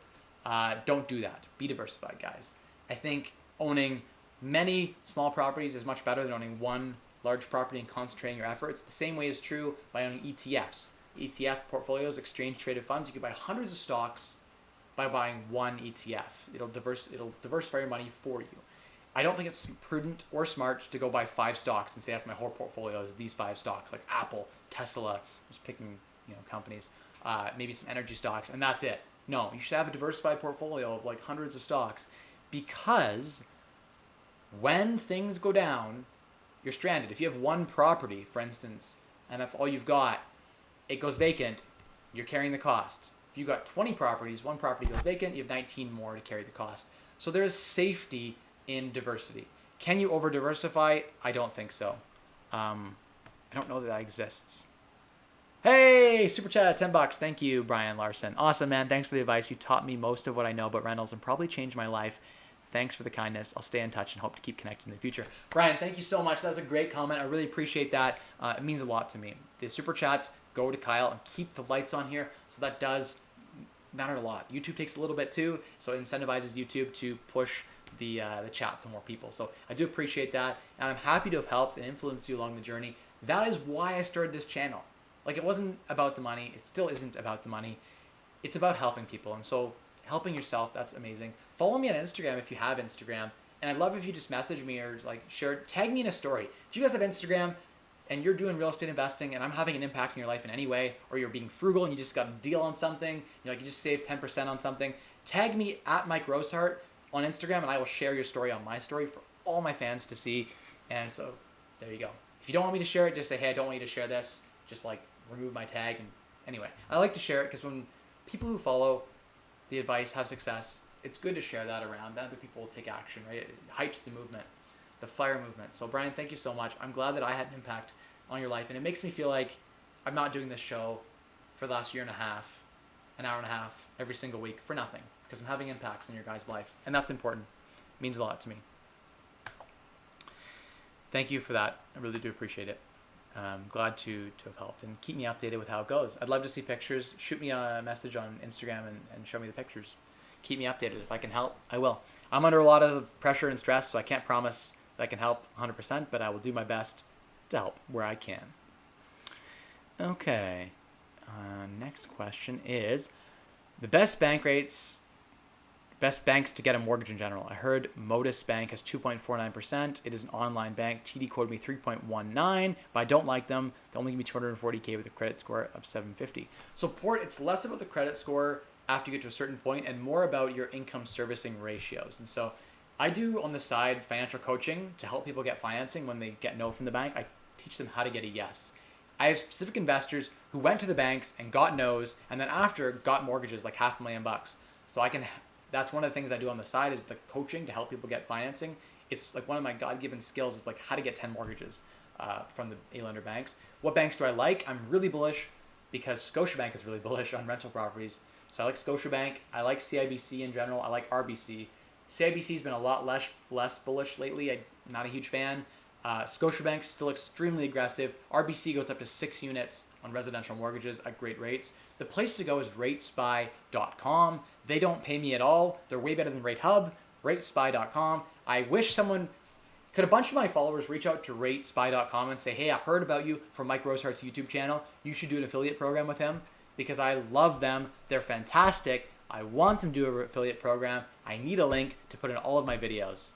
Don't do that. Be diversified, guys. I think owning many small properties is much better than owning one large property and concentrating your efforts. The same way is true by owning ETFs. ETF portfolios, exchange traded funds. You can buy hundreds of stocks by buying one ETF. It'll diversify your money for you. I don't think it's prudent or smart to go buy 5 stocks and say that's my whole portfolio is these 5 stocks, like Apple, Tesla, just picking companies, maybe some energy stocks, and that's it. No, you should have a diversified portfolio of like hundreds of stocks, because when things go down, you're stranded. If you have one property, for instance, and that's all you've got, it goes vacant, you're carrying the cost. If you've got 20 properties, one property goes vacant, you have 19 more to carry the cost. So there is safety in diversity. Can you over diversify? I don't think so. I don't know that exists. Hey, super chat, $10. Thank you, Brian Larson. Awesome, man. Thanks for the advice. You taught me most of what I know about rentals and probably changed my life. Thanks for the kindness. I'll stay in touch and hope to keep connecting in the future. Brian, thank you so much. That was a great comment. I really appreciate that. It means a lot to me. The super chats go to Kyle and keep the lights on here. So that does matter a lot. YouTube takes a little bit too, so it incentivizes YouTube to push the chat to more people. So I do appreciate that, and I'm happy to have helped and influenced you along the journey. That is why I started this channel. Like, it wasn't about the money. It still isn't about the money. It's about helping people, and so helping yourself, that's amazing. Follow me on Instagram if you have Instagram, and I'd love if you just message me or like share, tag me in a story. If you guys have Instagram and you're doing real estate investing and I'm having an impact in your life in any way, or you're being frugal and you just got a deal on something, you just saved 10% on something, tag me at Mike Rosehart on Instagram, and I will share your story on my story for all my fans to see. And so there you go. If you don't want me to share it, just say, hey, I don't want you to share this. Just like remove my tag. And anyway, I like to share it because when people who follow the advice have success, it's good to share that around. Then other people will take action, right? It hypes the movement, the FIRE movement. So Brian, thank you so much. I'm glad that I had an impact on your life, and it makes me feel like I'm not doing this show for the last year and a half, an hour and a half every single week for nothing, because I'm having impacts in your guys' life, and that's important. It means a lot to me. Thank you for that. I really do appreciate it. I'm glad to have helped, and keep me updated with how it goes. I'd love to see pictures. Shoot me a message on Instagram and show me the pictures. Keep me updated. If I can help, I will. I'm under a lot of pressure and stress, so I can't promise that I can help 100%, but I will do my best to help where I can. Okay. Next question is the best banks to get a mortgage in general. I heard Modus Bank has 2.49%. It is an online bank. TD quoted me 3.19, but I don't like them. They only give me $240K with a credit score of 750. So Port, it's less about the credit score after you get to a certain point and more about your income servicing ratios. And so I do on the side financial coaching to help people get financing when they get no from the bank. I teach them how to get a yes. I have specific investors who went to the banks and got no's, and then after got mortgages like $500,000. So that's one of the things I do on the side is the coaching to help people get financing. It's like one of my God-given skills is like how to get 10 mortgages from the A-lender banks. What banks do I like? I'm really bullish because Scotiabank is really bullish on rental properties. So I like Scotiabank. I like CIBC in general. I like RBC. CIBC's been a lot less bullish lately. I'm not a huge fan. Scotiabank's still extremely aggressive. RBC goes up to 6 units on residential mortgages at great rates. The place to go is ratespy.com. They don't pay me at all. They're way better than RateHub. Ratespy.com. I wish someone could a bunch of my followers reach out to ratespy.com and say, hey, I heard about you from Mike Rosehart's YouTube channel. You should do an affiliate program with him because I love them. They're fantastic. I want them to do an affiliate program. I need a link to put in all of my videos.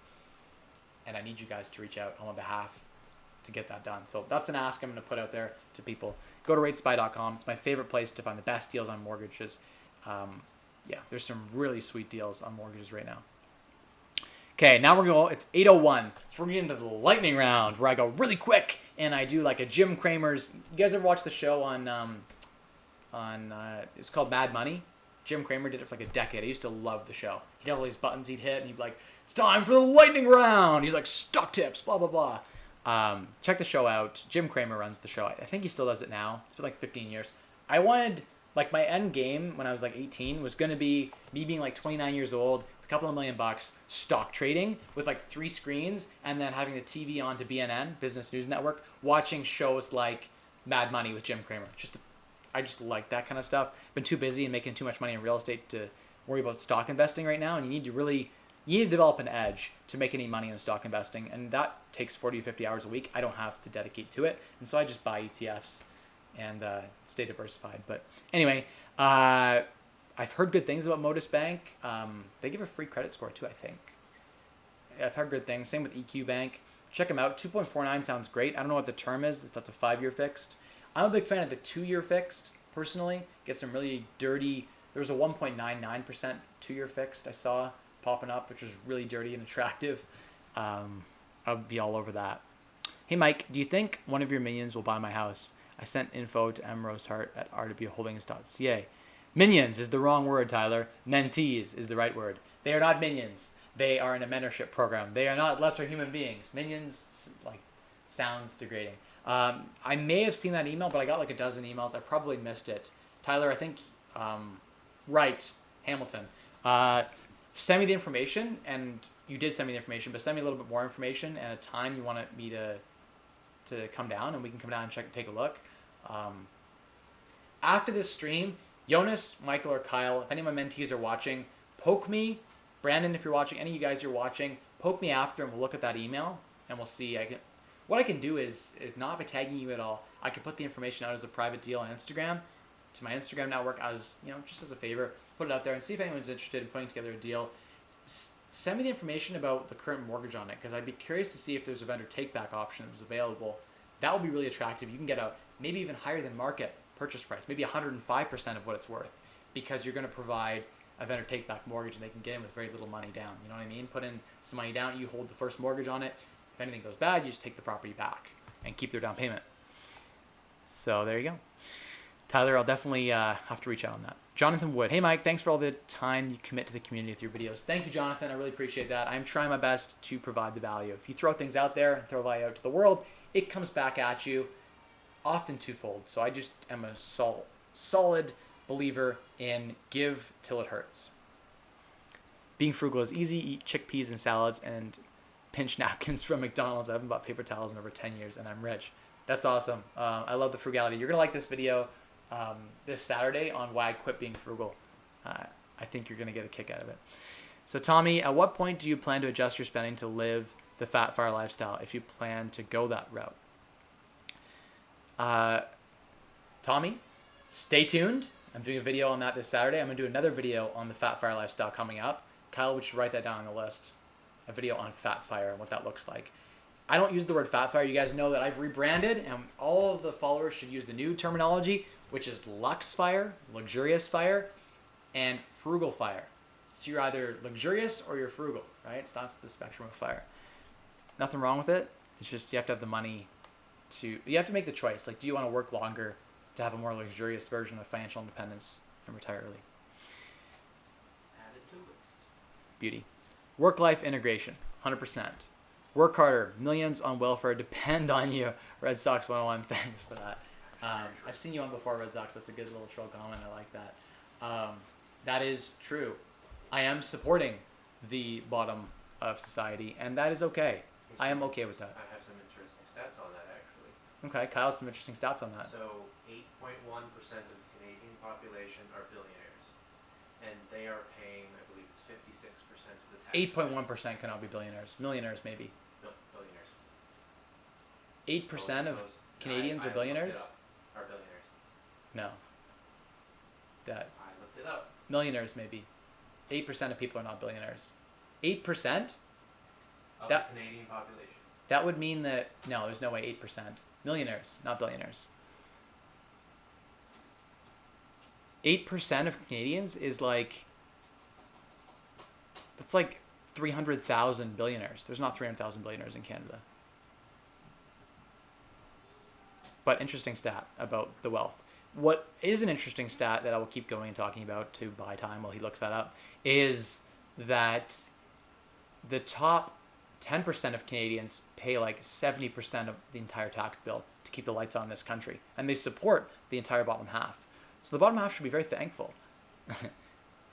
And I need you guys to reach out on my behalf to get that done. So that's an ask I'm going to put out there to people. Go to ratespy.com. It's my favorite place to find the best deals on mortgages. Yeah, there's some really sweet deals on mortgages right now. Okay, now we're going. It's 8:01, so we're getting into the lightning round where I go really quick and I do like a Jim Cramer's. You guys ever watch the show on it's called Mad Money? Jim Cramer did it for like a decade. I used to love the show. He'd have all these buttons he'd hit, and he'd be like, "It's time for the lightning round." He's like, "Stock tips, blah blah blah." Check the show out. Jim Cramer runs the show. I think he still does it now. It's been like 15 years. I wanted like my end game when I was like 18 was going to be me being like 29 years old. Couple of $1 million stock trading with like 3 screens and then having the TV on to BNN, Business News Network, watching shows like Mad Money with Jim Cramer. I just like that kind of stuff. Been too busy and making too much money in real estate to worry about stock investing right now, and you need to develop an edge to make any money in stock investing, and that takes 40 to 50 hours a week. I don't have to dedicate to it, and so I just buy ETFs and stay diversified. But anyway, I've heard good things about Modus Bank. They give a free credit score too, I think. I've heard good things. Same with EQ Bank. Check them out. 2.49 sounds great. I don't know what the term is. If that's a 5-year fixed. I'm a big fan of the 2-year fixed, personally. Get some really dirty. There was a 1.99% 2-year fixed I saw popping up, which was really dirty and attractive. I'd be all over that. Hey, Mike, do you think one of your minions will buy my house? I sent info to mrosehart at rwholdings.ca. Minions is the wrong word, Tyler. Mentees is the right word. They are not minions. They are in a mentorship program. They are not lesser human beings. Minions, like, sounds degrading. I may have seen that email, but I got like a dozen emails. I probably missed it. Tyler, I think, right, Hamilton. Send me the information, and you did send me the information, but send me a little bit more information and a time you want me to come down, and we can come down and take a look. After this stream, Jonas, Michael, or Kyle, if any of my mentees are watching, poke me. Brandon, if you're watching, any of you guys are watching, poke me after and we'll look at that email and we'll see. What I can do is not by tagging you at all. I can put the information out as a private deal on Instagram to my Instagram network as, just as a favor. Put it out there and see if anyone's interested in putting together a deal. Send me the information about the current mortgage on it because I'd be curious to see if there's a vendor take-back option that was available. That would be really attractive. You can get a maybe even higher than market purchase price, maybe 105% of what it's worth, because you're going to provide a vendor take-back mortgage and they can get in with very little money down. You know what I mean? Put in some money down, you hold the first mortgage on it. If anything goes bad, you just take the property back and keep their down payment. So there you go. Tyler, I'll definitely have to reach out on that. Jonathan Wood. Hey, Mike, thanks for all the time you commit to the community with your videos. Thank you, Jonathan. I really appreciate that. I'm trying my best to provide the value. If you throw things out there and throw value out to the world, it comes back at you often twofold. So I just am a solid believer in give till it hurts. Being frugal is easy. Eat chickpeas and salads and pinch napkins from McDonald's. I haven't bought paper towels in over 10 years and I'm rich. That's awesome. I love the frugality. You're going to like this video this Saturday on why I quit being frugal. I think you're going to get a kick out of it. So Tommy, at what point do you plan to adjust your spending to live the fat fire lifestyle if you plan to go that route? Tommy, stay tuned. I'm doing a video on that this Saturday. I'm going to do another video on the fat fire lifestyle coming up. Kyle, we should write that down on the list. A video on fat fire and what that looks like. I don't use the word fat fire. You guys know that I've rebranded, and all of the followers should use the new terminology, which is Lux Fire, luxurious fire, and frugal fire. So you're either luxurious or you're frugal, right? So that's the spectrum of fire. Nothing wrong with it. It's just you have to have the money you have to make the choice. Like, do you want to work longer to have a more luxurious version of financial independence and retire early? Add it to list. Beauty. WorkLife Integration, 100%. Work harder. Millions on welfare depend on you. Red Sox 101. Thanks for that. I've seen you on before, Red Sox. That's a good little troll comment. I like that. That is true. I am supporting the bottom of society, and that is okay. I am okay with that. I have some interesting stats on that, actually. Okay, Kyle, some interesting stats on that. So 8.1% of the Canadian population are billionaires, and they are paying, I believe it's 56% of the tax. 8.1% cannot be billionaires. Millionaires, maybe. No, billionaires. 8% of Those- Canadians I are looked it billionaires? up, are billionaires. No. That I looked it up. millionaires, maybe. 8% of people are not billionaires. 8%? Of That- the Canadian population. That would mean that, no, there's no way 8%. Millionaires, not billionaires. 8% of Canadians is like, that's like 300,000 billionaires. There's not 300,000 billionaires in Canada. But interesting stat about the wealth. What is an interesting stat that I will keep going and talking about to buy time while he looks that up is that the top 10% of Canadians pay like 70% of the entire tax bill to keep the lights on in this country. And they support the entire bottom half. So the bottom half should be very thankful.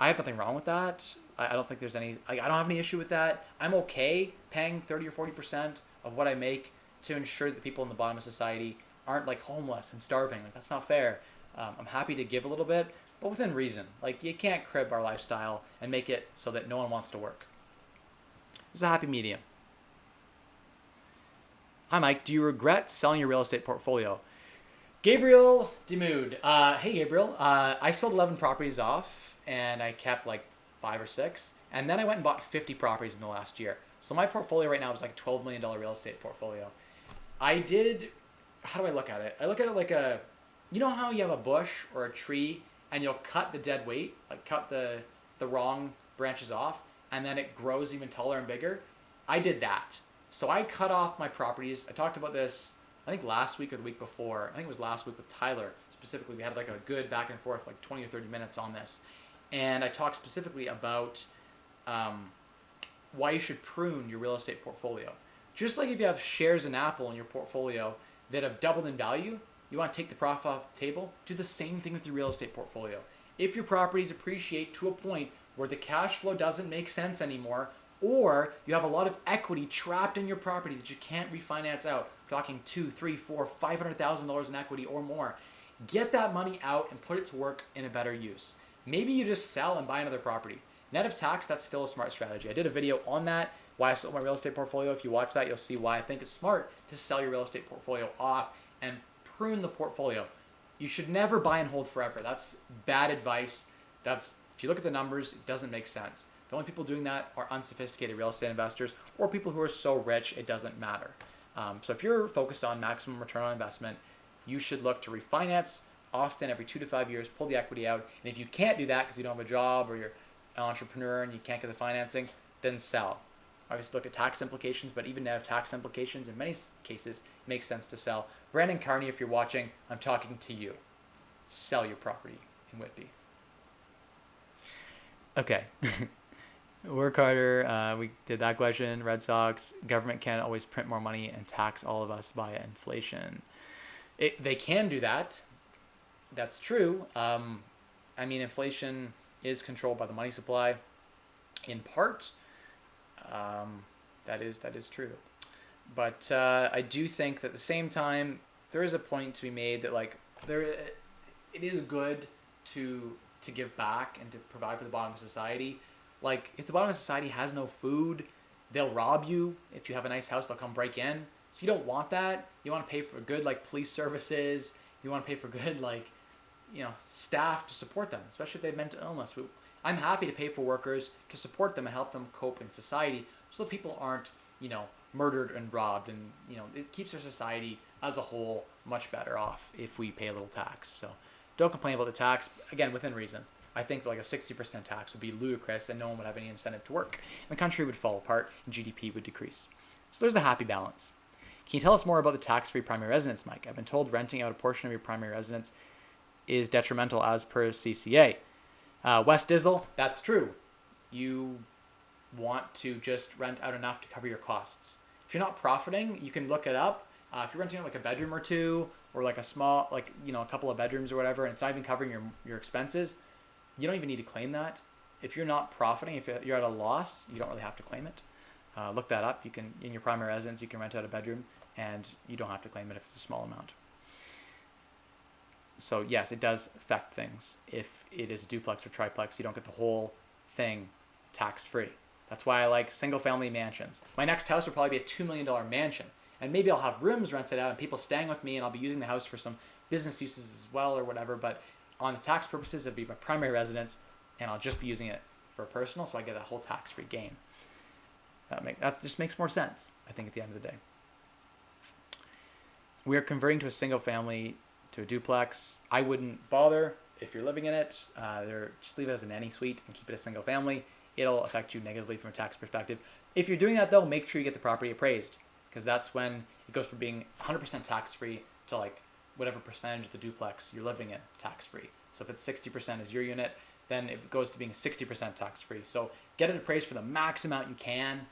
I have nothing wrong with that. I don't think there's any, I don't have any issue with that. I'm okay paying 30 or 40% of what I make to ensure that the people in the bottom of society aren't like homeless and starving. Like, that's not fair. I'm happy to give a little bit, but within reason. Like, you can't crib our lifestyle and make it so that no one wants to work. It's a happy medium. Hi, Mike. Do you regret selling your real estate portfolio? Gabriel Demood. Hey, Gabriel. I sold 11 properties off, and I kept like 5 or 6. And then I went and bought 50 properties in the last year. So my portfolio right now is like a $12 million real estate portfolio. I did, how do I look at it? I look at it like a, you know how you have a bush or a tree, and you'll cut the dead weight, like cut the wrong branches off, and then it grows even taller and bigger? I did that. So I cut off my properties. I talked about this, I think last week or the week before. I think it was last week with Tyler. Specifically, we had like a good back and forth, like 20 or 30 minutes on this. And I talked specifically about why you should prune your real estate portfolio. Just like if you have shares in Apple in your portfolio that have doubled in value, you want to take the profit off the table, do the same thing with your real estate portfolio. If your properties appreciate to a point where the cash flow doesn't make sense anymore, or you have a lot of equity trapped in your property that you can't refinance out, talking $200,000, $300,000, $400,000, $500,000 in equity or more, get that money out and put it to work in a better use. Maybe you just sell and buy another property. Net of tax, that's still a smart strategy. I did a video on that, why I sold my real estate portfolio. If you watch that, you'll see why I think it's smart to sell your real estate portfolio off and prune the portfolio. You should never buy and hold forever. That's bad advice. If you look at the numbers, it doesn't make sense. The only people doing that are unsophisticated real estate investors or people who are so rich it doesn't matter. So if you're focused on maximum return on investment, you should look to refinance often every 2 to 5 years, pull the equity out. And if you can't do that because you don't have a job or you're an entrepreneur and you can't get the financing, then sell. Obviously look at tax implications, but even now tax implications in many cases it makes sense to sell. Brandon Carney, if you're watching, I'm talking to you. Sell your property in Whitby. Okay. Work harder. We did that question. Red Sox. Government can't always print more money and tax all of us via inflation. They can do that. That's true. I mean, inflation is controlled by the money supply. In part, that is true. But I do think that at the same time, there is a point to be made that like it is good to give back and to provide for the bottom of society. Like, if the bottom of society has no food, they'll rob you. If you have a nice house, they'll come break in. So you don't want that. You want to pay for good, like, police services. You want to pay for good, like, staff to support them, especially if they have mental illness. I'm happy to pay for workers to support them and help them cope in society so that people aren't, murdered and robbed. And, it keeps our society as a whole much better off if we pay a little tax. So don't complain about the tax, again, within reason. I think like a 60% tax would be ludicrous and no one would have any incentive to work. The country would fall apart and GDP would decrease. So there's a happy balance. Can you tell us more about the tax-free primary residence, Mike? I've been told renting out a portion of your primary residence is detrimental as per CCA. West Dizzle, that's true. You want to just rent out enough to cover your costs. If you're not profiting, you can look it up. If you're renting out like a bedroom or two or like a small, like, a couple of bedrooms or whatever, and it's not even covering your expenses, you don't even need to claim that. If you're not profiting, if you're at a loss, you don't really have to claim it. Look that up. You can, in your primary residence, you can rent out a bedroom and you don't have to claim it if it's a small amount. So yes, it does affect things. If it is a duplex or triplex, you don't get the whole thing tax-free. That's why I like single-family mansions. My next house will probably be a $2 million mansion, and maybe I'll have rooms rented out and people staying with me, and I'll be using the house for some business uses as well or whatever, but on the tax purposes, it'll be my primary residence, and I'll just be using it for personal, so I get that whole tax-free gain. That just makes more sense, I think, at the end of the day. We are converting to a single family to a duplex. I wouldn't bother if you're living in it. Just leave it as a nanny suite and keep it a single family. It'll affect you negatively from a tax perspective. If you're doing that though, make sure you get the property appraised, because that's when it goes from being 100% tax-free to like whatever percentage of the duplex you're living in tax-free. So if it's 60% is your unit, then it goes to being 60% tax-free. So get it appraised for the max amount you can,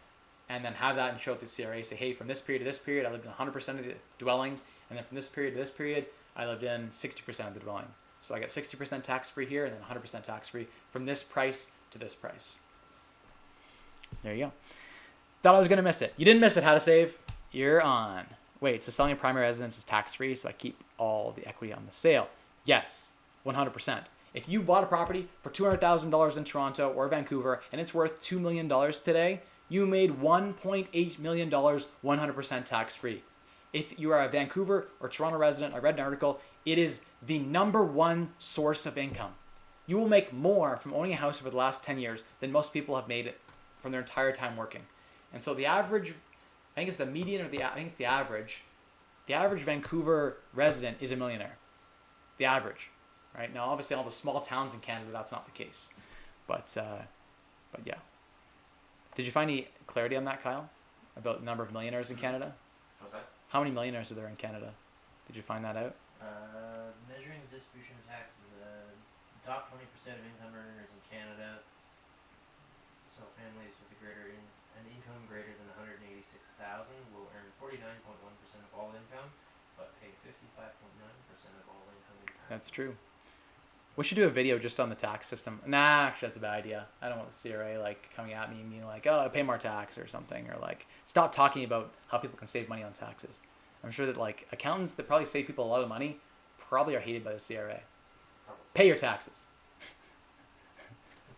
and then have that and show it to the CRA. Say, hey, from this period to this period, I lived in 100% of the dwelling, and then from this period to this period, I lived in 60% of the dwelling. So I got 60% tax-free here, and then 100% tax-free from this price to this price. There you go. Thought I was going to miss it. You didn't miss it. How to save? You're on. Wait, so selling a primary residence is tax-free, so I keep all the equity on the sale. Yes, 100%. If you bought a property for $200,000 in Toronto or Vancouver, and it's worth $2 million today, you made $1.8 million 100% tax-free. If you are a Vancouver or Toronto resident, I read an article, it is the #1 source of income. You will make more from owning a house over the last 10 years than most people have made it from their entire time working. And so the average, I think it's the median, or I think it's the average Vancouver resident is a millionaire. The average, right? Now, obviously, all the small towns in Canada, that's not the case. But yeah. Did you find any clarity on that, Kyle? About the number of millionaires in Canada? What's that? How many millionaires are there in Canada? Did you find that out? Measuring the distribution of taxes, the top 20% of income earners in Canada, so families with an income greater than 186,000 will earn 49.1% of all income, but pay 55.9% of all income in taxes. That's true. We should do a video just on the tax system. Nah, actually, that's a bad idea. I don't want the CRA like coming at me and being like, oh, I pay more tax or something, or like stop talking about how people can save money on taxes. I'm sure that like accountants that probably save people a lot of money probably are hated by the CRA. Pay your taxes.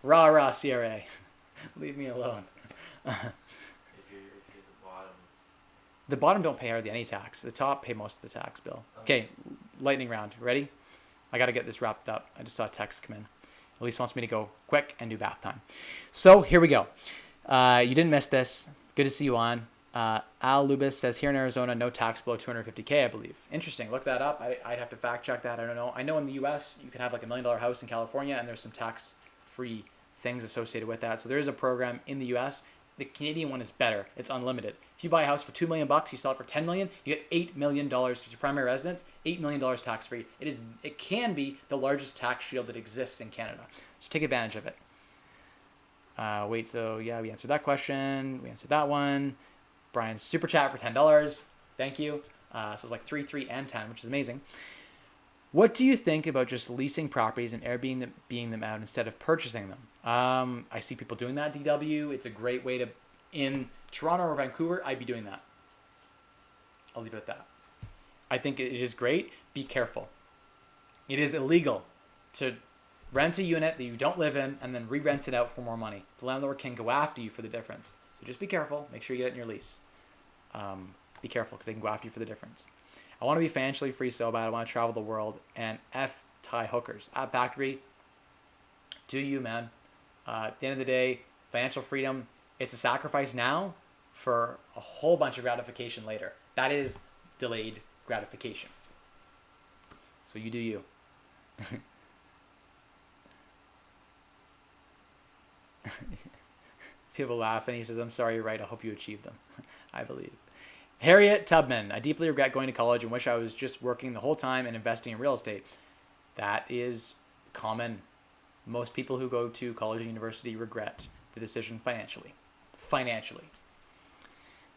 Rah, CRA. Leave me alone. If you're the bottom. The bottom don't pay hardly any tax. The top pay most of the tax bill. Okay, lightning round. Ready? I got to get this wrapped up. I just saw a text come in. Elise wants me to go quick and do bath time. So here we go. You didn't miss this. Good to see you on. Al Lubis says, here in Arizona, no tax below $250K, I believe. Interesting. Look that up. I'd have to fact check that. I don't know. I know in the U.S. you can have like $1 million house in California, and there's some tax-free things associated with that. So there is a program in the U.S. The Canadian one is better. It's unlimited. If you buy a house for $2 million, you sell it for $10 million, you get $8 million for your primary residence, $8 million tax-free. It can be the largest tax shield that exists in Canada. So take advantage of it. So yeah, we answered that question. We answered that one. Brian's super chat for $10. Thank you. So it was like 3, 3, and 10, which is amazing. What do you think about just leasing properties and Airbnb them out instead of purchasing them? I see people doing that, DW. It's a great way to, in Toronto or Vancouver, I'd be doing that. I'll leave it at that. I think it is great. Be careful. It is illegal to rent a unit that you don't live in and then re-rent it out for more money. The landlord can go after you for the difference. So just be careful. Make sure you get it in your lease. Be careful because they can go after you for the difference. I want to be financially free so bad. I want to travel the world. And F Thai hookers. App Factory, do you, man. At the end of the day, financial freedom, it's a sacrifice now for a whole bunch of gratification later. That is delayed gratification. So you do you. People laugh and he says, I'm sorry, you're right. I hope you achieve them. I believe. Harriet Tubman, I deeply regret going to college and wish I was just working the whole time and investing in real estate. That is common. Most people who go to college and university regret the decision financially.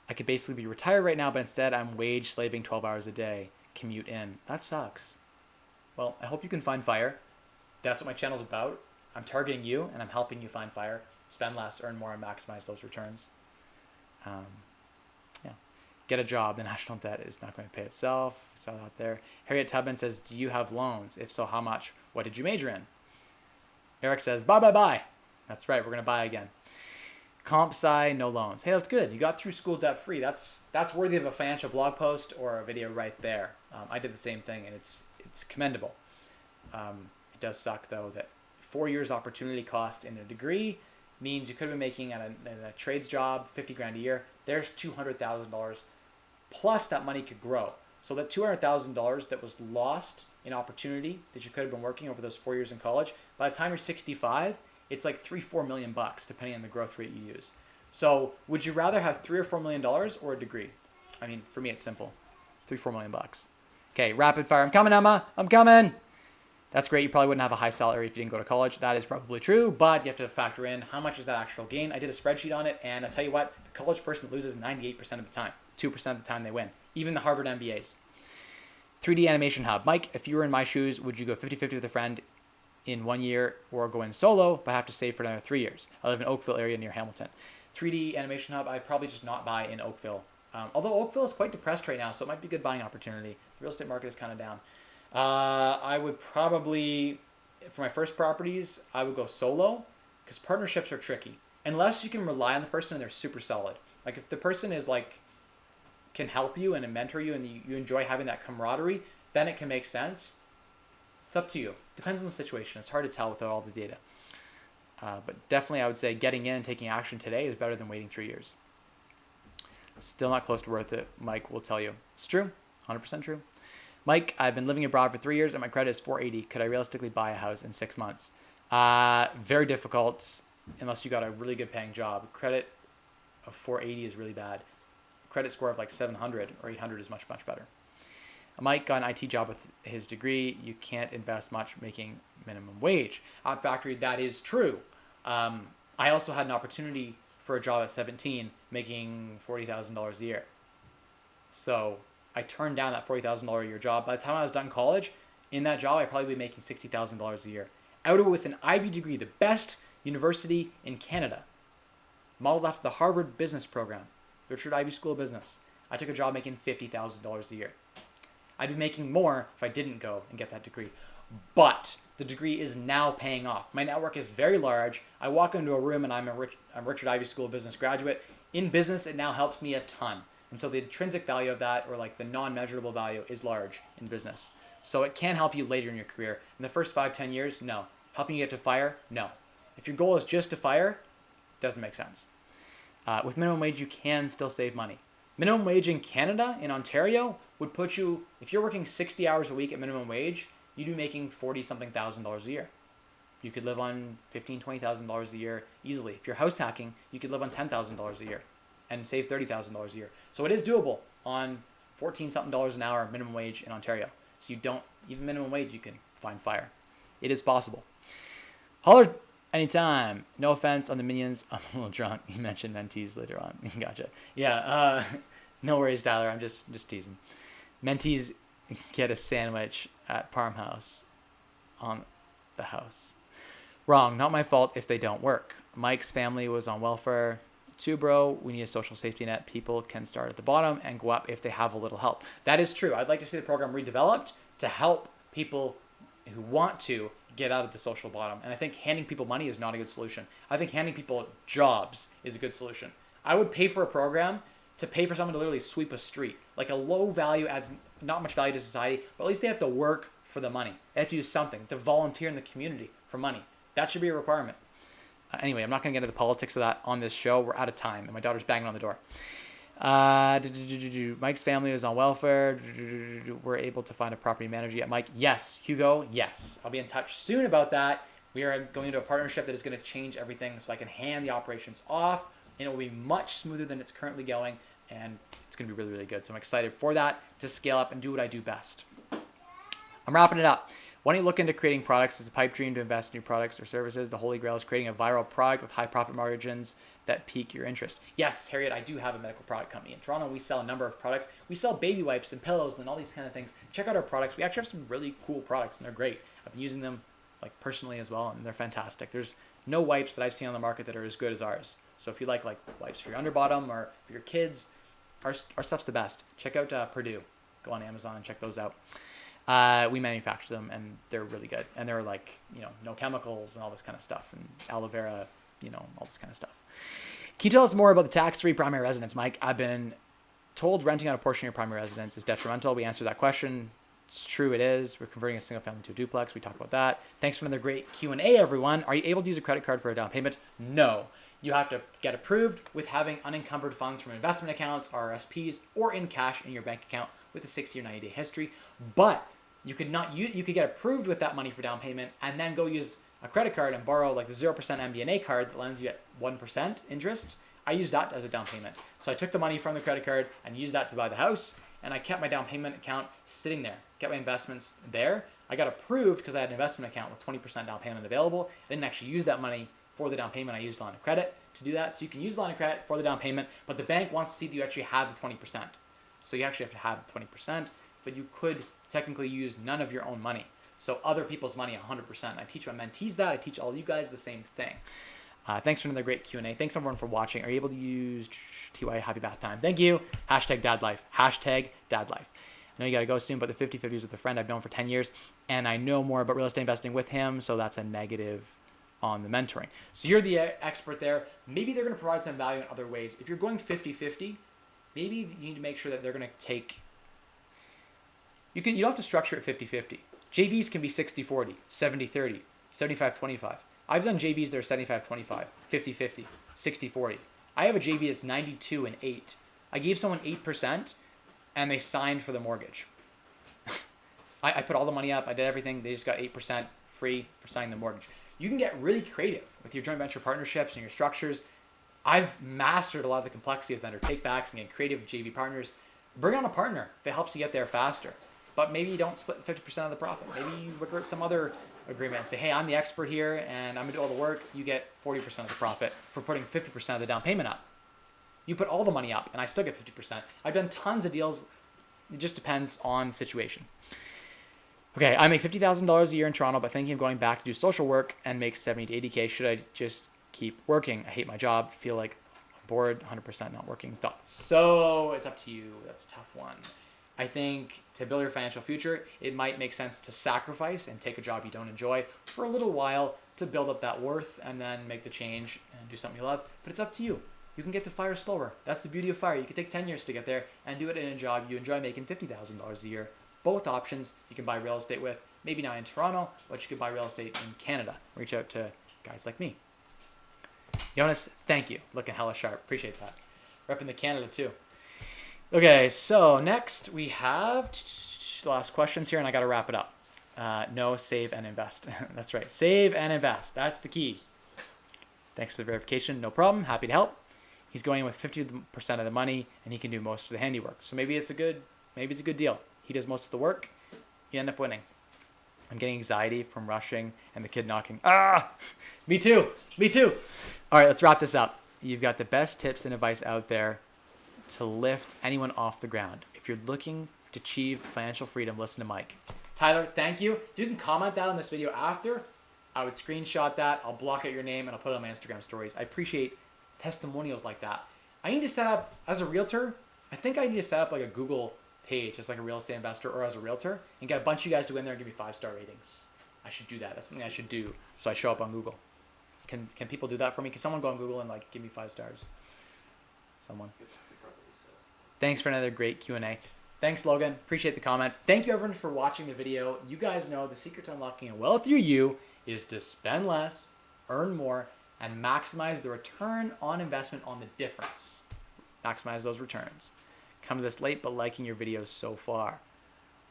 I could basically be retired right now, but instead I'm wage slaving 12 hours a day, commute in. That sucks. Well, I hope you can find fire. That's what my channel's about. I'm targeting you and I'm helping you find fire. Spend less, earn more, and maximize those returns. Yeah. Get a job. The national debt is not going to pay itself. Saw that there. Harriet Tubman says, do you have loans? If so, how much? What did you major in? Eric says, buy. That's right. We're going to buy again. Comp sci, no loans. Hey, that's good. You got through school debt free. That's worthy of a financial blog post or a video right there. I did the same thing, and it's commendable. It does suck, though, that 4 years opportunity cost in a degree means you could have been making at a trades job $50,000 a year. There's $200,000 plus that money could grow. So that $200,000 that was lost in opportunity that you could have been working over those 4 years in college, by the time you're 65, it's like $3-4 million depending on the growth rate you use. So would you rather have $3 or $4 million or a degree? I mean, for me, it's simple. $3-4 million. Okay, rapid fire. I'm coming, Emma. I'm coming. That's great. You probably wouldn't have a high salary if you didn't go to college. That is probably true, but you have to factor in how much is that actual gain. I did a spreadsheet on it, and I tell you what, the college person loses 98% of the time. 2% of the time they win. Even the Harvard MBAs. 3D Animation Hub. Mike, if you were in my shoes, would you go 50-50 with a friend in 1 year or go in solo, but have to save for another 3 years? I live in Oakville area near Hamilton. 3D Animation Hub, I'd probably just not buy in Oakville. Although Oakville is quite depressed right now, so it might be a good buying opportunity. The real estate market is kind of down. I would probably, for my first properties, I would go solo because partnerships are tricky. Unless you can rely on the person and they're super solid. Like if the person is like, can help you and mentor you and you enjoy having that camaraderie, then it can make sense. It's up to you. Depends on the situation. It's hard to tell without all the data. But definitely I would say getting in and taking action today is better than waiting 3 years. Still not close to worth it, Mike will tell you. It's true. 100% true. Mike, I've been living abroad for 3 years and my credit is 480. Could I realistically buy a house in 6 months? Very difficult unless you got a really good paying job. Credit of 480 is really bad. Credit score of like 700 or 800 is much, much better. Mike got an IT job with his degree. You can't invest much making minimum wage. At Factory, that is true. I also had an opportunity for a job at 17 making $40,000 a year. So I turned down that $40,000 a year job. By the time I was done college, in that job, I'd probably be making $60,000 a year. Out of with an Ivy degree, the best university in Canada, modeled after the Harvard Business Program, the Richard Ivy School of Business. I took a job making $50,000 a year. I'd be making more if I didn't go and get that degree. But the degree is now paying off. My network is very large. I walk into a room and I'm a Richard Ivy School of Business graduate. In business, it now helps me a ton. And so the intrinsic value of that, or like the non-measurable value, is large in business. So it can help you later in your career. In the first 5-10 years, no. Helping you get to fire, no. If your goal is just to fire, doesn't make sense. With minimum wage, you can still save money. Minimum wage in Canada, in Ontario, would put you, if you're working 60 hours a week at minimum wage, you'd be making $40-something thousand a year. You could live on $15,000, $20,000 a year easily. If you're house hacking, you could live on $10,000 a year and save $30,000 a year. So it is doable on $14-something an hour minimum wage in Ontario. So you don't, even minimum wage, you can find fire. It is possible. Holler anytime. No offense on the minions. I'm a little drunk. You mentioned mentees later on. Gotcha. Yeah. No worries, Tyler. I'm just teasing. Mentees get a sandwich at Parmhouse on the house. Wrong. Not my fault if they don't work. Mike's family was on welfare too, bro. We need a social safety net. People can start at the bottom and go up if they have a little help. That is true. I'd like to see the program redeveloped to help people who want to get out of the social bottom. And I think handing people money is not a good solution. I think handing people jobs is a good solution. I would pay for a program to pay for someone to literally sweep a street. Like a low value adds not much value to society, but at least they have to work for the money. They have to do something to volunteer in the community for money. That should be a requirement. Anyway, I'm not going to get into the politics of that on this show. We're out of time, and my daughter's banging on the door. Mike's family is on welfare. We're able to find a property manager yet. Mike, yes. Hugo, yes. I'll be in touch soon about that. We are going into a partnership that is going to change everything so I can hand the operations off, and it will be much smoother than it's currently going, and it's going to be really, really good. So I'm excited for that to scale up and do what I do best. I'm wrapping it up. Why don't you look into creating products as a pipe dream to invest in new products or services? The holy grail is creating a viral product with high profit margins that pique your interest. Yes, Harriet, I do have a medical product company. In Toronto, we sell a number of products. We sell baby wipes and pillows and all these kind of things. Check out our products. We actually have some really cool products, and they're great. I've been using them like personally as well, and they're fantastic. There's no wipes that I've seen on the market that are as good as ours. So if you like wipes for your underbottom or for your kids, our stuff's the best. Check out Purdue. Go on Amazon, check those out. We manufacture them, and they're really good. And they're like, no chemicals and all this kind of stuff, and aloe vera, all this kind of stuff. Can you tell us more about the tax-free primary residence, Mike? I've been told renting out a portion of your primary residence is detrimental. We answered that question. It's true, it is. We're converting a single family to a duplex. We talked about that. Thanks for another great Q&A, everyone. Are you able to use a credit card for a down payment? No. You have to get approved with having unencumbered funds from investment accounts, RRSPs, or in cash in your bank account with a 60 or 90-day history. But you could get approved with that money for down payment and then go use a credit card and borrow like the 0% MBNA card that lends you at 1% interest. I used that as a down payment. So I took the money from the credit card and used that to buy the house, and I kept my down payment account sitting there, kept my investments there. I got approved because I had an investment account with 20% down payment available. I didn't actually use that money for the down payment. I used line of credit to do that. So you can use line of credit for the down payment, but the bank wants to see that you actually have the 20%. So you actually have to have the 20%, but you could technically use none of your own money. So other people's money 100%. I teach my mentees that. I teach all you guys the same thing. Thanks for another great Q&A. Thanks everyone for watching. Are you able to use TY Happy Bath Time? Thank you. Hashtag Dad Life. Hashtag Dad Life. I know you got to go soon, but the 50/50s with a friend I've known for 10 years, and I know more about real estate investing with him, so that's a negative on the mentoring. So you're the expert there. Maybe they're going to provide some value in other ways. If you're going 50/50, maybe you need to make sure that they're going to take... You don't have to structure it 50/50. JVs can be 60/40, 70/30, 75/25. I've done JVs that are 75/25, 50/50, 60/40. I have a JV that's 92/8. I gave someone 8% and they signed for the mortgage. I put all the money up. I did everything. They just got 8% free for signing the mortgage. You can get really creative with your joint venture partnerships and your structures. I've mastered a lot of the complexity of vendor takebacks and getting creative with JV partners. Bring on a partner if it helps you get there faster. But maybe you don't split 50% of the profit. Maybe you work some other agreement and say, hey, I'm the expert here and I'm gonna do all the work. You get 40% of the profit for putting 50% of the down payment up. You put all the money up and I still get 50%. I've done tons of deals. It just depends on the situation. Okay, I make $50,000 a year in Toronto, but thinking of going back to do social work and make 70 to 80K. Should I just keep working? I hate my job, feel like I'm bored, 100% not working. Thoughts? So it's up to you. That's a tough one. I think to build your financial future, it might make sense to sacrifice and take a job you don't enjoy for a little while to build up that worth and then make the change and do something you love. But it's up to you. You can get to FIRE slower. That's the beauty of FIRE. You can take 10 years to get there and do it in a job you enjoy making $50,000 a year. Both options you can buy real estate with. Maybe not in Toronto, but you could buy real estate in Canada. Reach out to guys like me. Jonas, thank you. Looking hella sharp. Appreciate that. Repping the Canada too. Okay, so next we have the last questions here, and I got to wrap it up. No, save and invest. That's right. Save and invest. That's the key. Thanks for the verification. No problem. Happy to help. He's going with 50% of the money, and he can do most of the handiwork. So maybe it's a good deal. He does most of the work. You end up winning. I'm getting anxiety from rushing and the kid knocking. Ah, me too. Me too. All right, let's wrap this up. You've got the best tips and advice out there to lift anyone off the ground. If you're looking to achieve financial freedom, listen to Mike. Tyler, thank you. If you can comment that on this video after, I would screenshot that. I'll block out your name and I'll put it on my Instagram stories. I appreciate testimonials like that. I need to set up, as a realtor, I think I need to set up like a Google page as like a real estate investor or as a realtor and get a bunch of you guys to go in there and give me 5-star ratings. I should do that. That's something I should do so I show up on Google. Can people do that for me? Can someone go on Google and like give me 5 stars? Someone. Thanks for another great Q&A. Thanks, Logan. Appreciate the comments. Thank you, everyone, for watching the video. You guys know the secret to unlocking a wealthier you is to spend less, earn more, and maximize the return on investment on the difference. Maximize those returns. Come to this late, but liking your videos so far.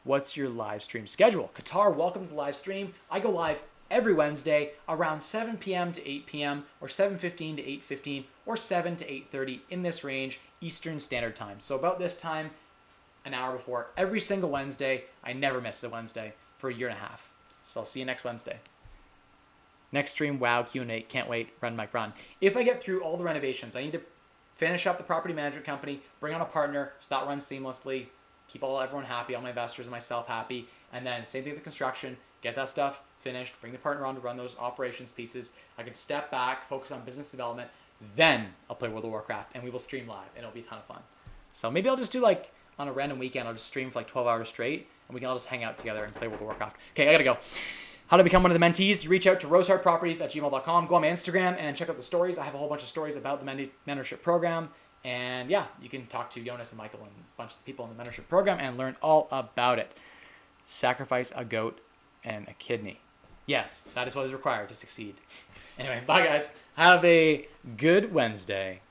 What's your live stream schedule? Qatar, welcome to the live stream. I go live every Wednesday around 7 p.m. to 8 p.m. or 7:15 to 8:15 or 7 to 8:30 in this range, Eastern Standard Time. So about this time, an hour before, every single Wednesday. I never miss a Wednesday for a year and a half. So I'll see you next Wednesday. Next stream, wow, Q&A, can't wait, run Mike run. If I get through all the renovations, I need to finish up the property management company, bring on a partner so that runs seamlessly, keep everyone happy, all my investors and myself happy, and then same thing with the construction, get that stuff finished, bring the partner on to run those operations pieces. I can step back, focus on business development, then I'll play World of Warcraft and we will stream live and it'll be a ton of fun. So maybe I'll just do like on a random weekend, I'll just stream for like 12 hours straight, and we can all just hang out together and play World of Warcraft. Okay, I gotta go. How to become one of the mentees? You reach out to rosehartproperties@gmail.com. Go on my Instagram and check out the stories. I have a whole bunch of stories about the mentorship program. And yeah, you can talk to Jonas and Michael and a bunch of people in the mentorship program and learn all about it. Sacrifice a goat and a kidney. Yes, that is what is required to succeed. Anyway, bye guys. Have a good Wednesday.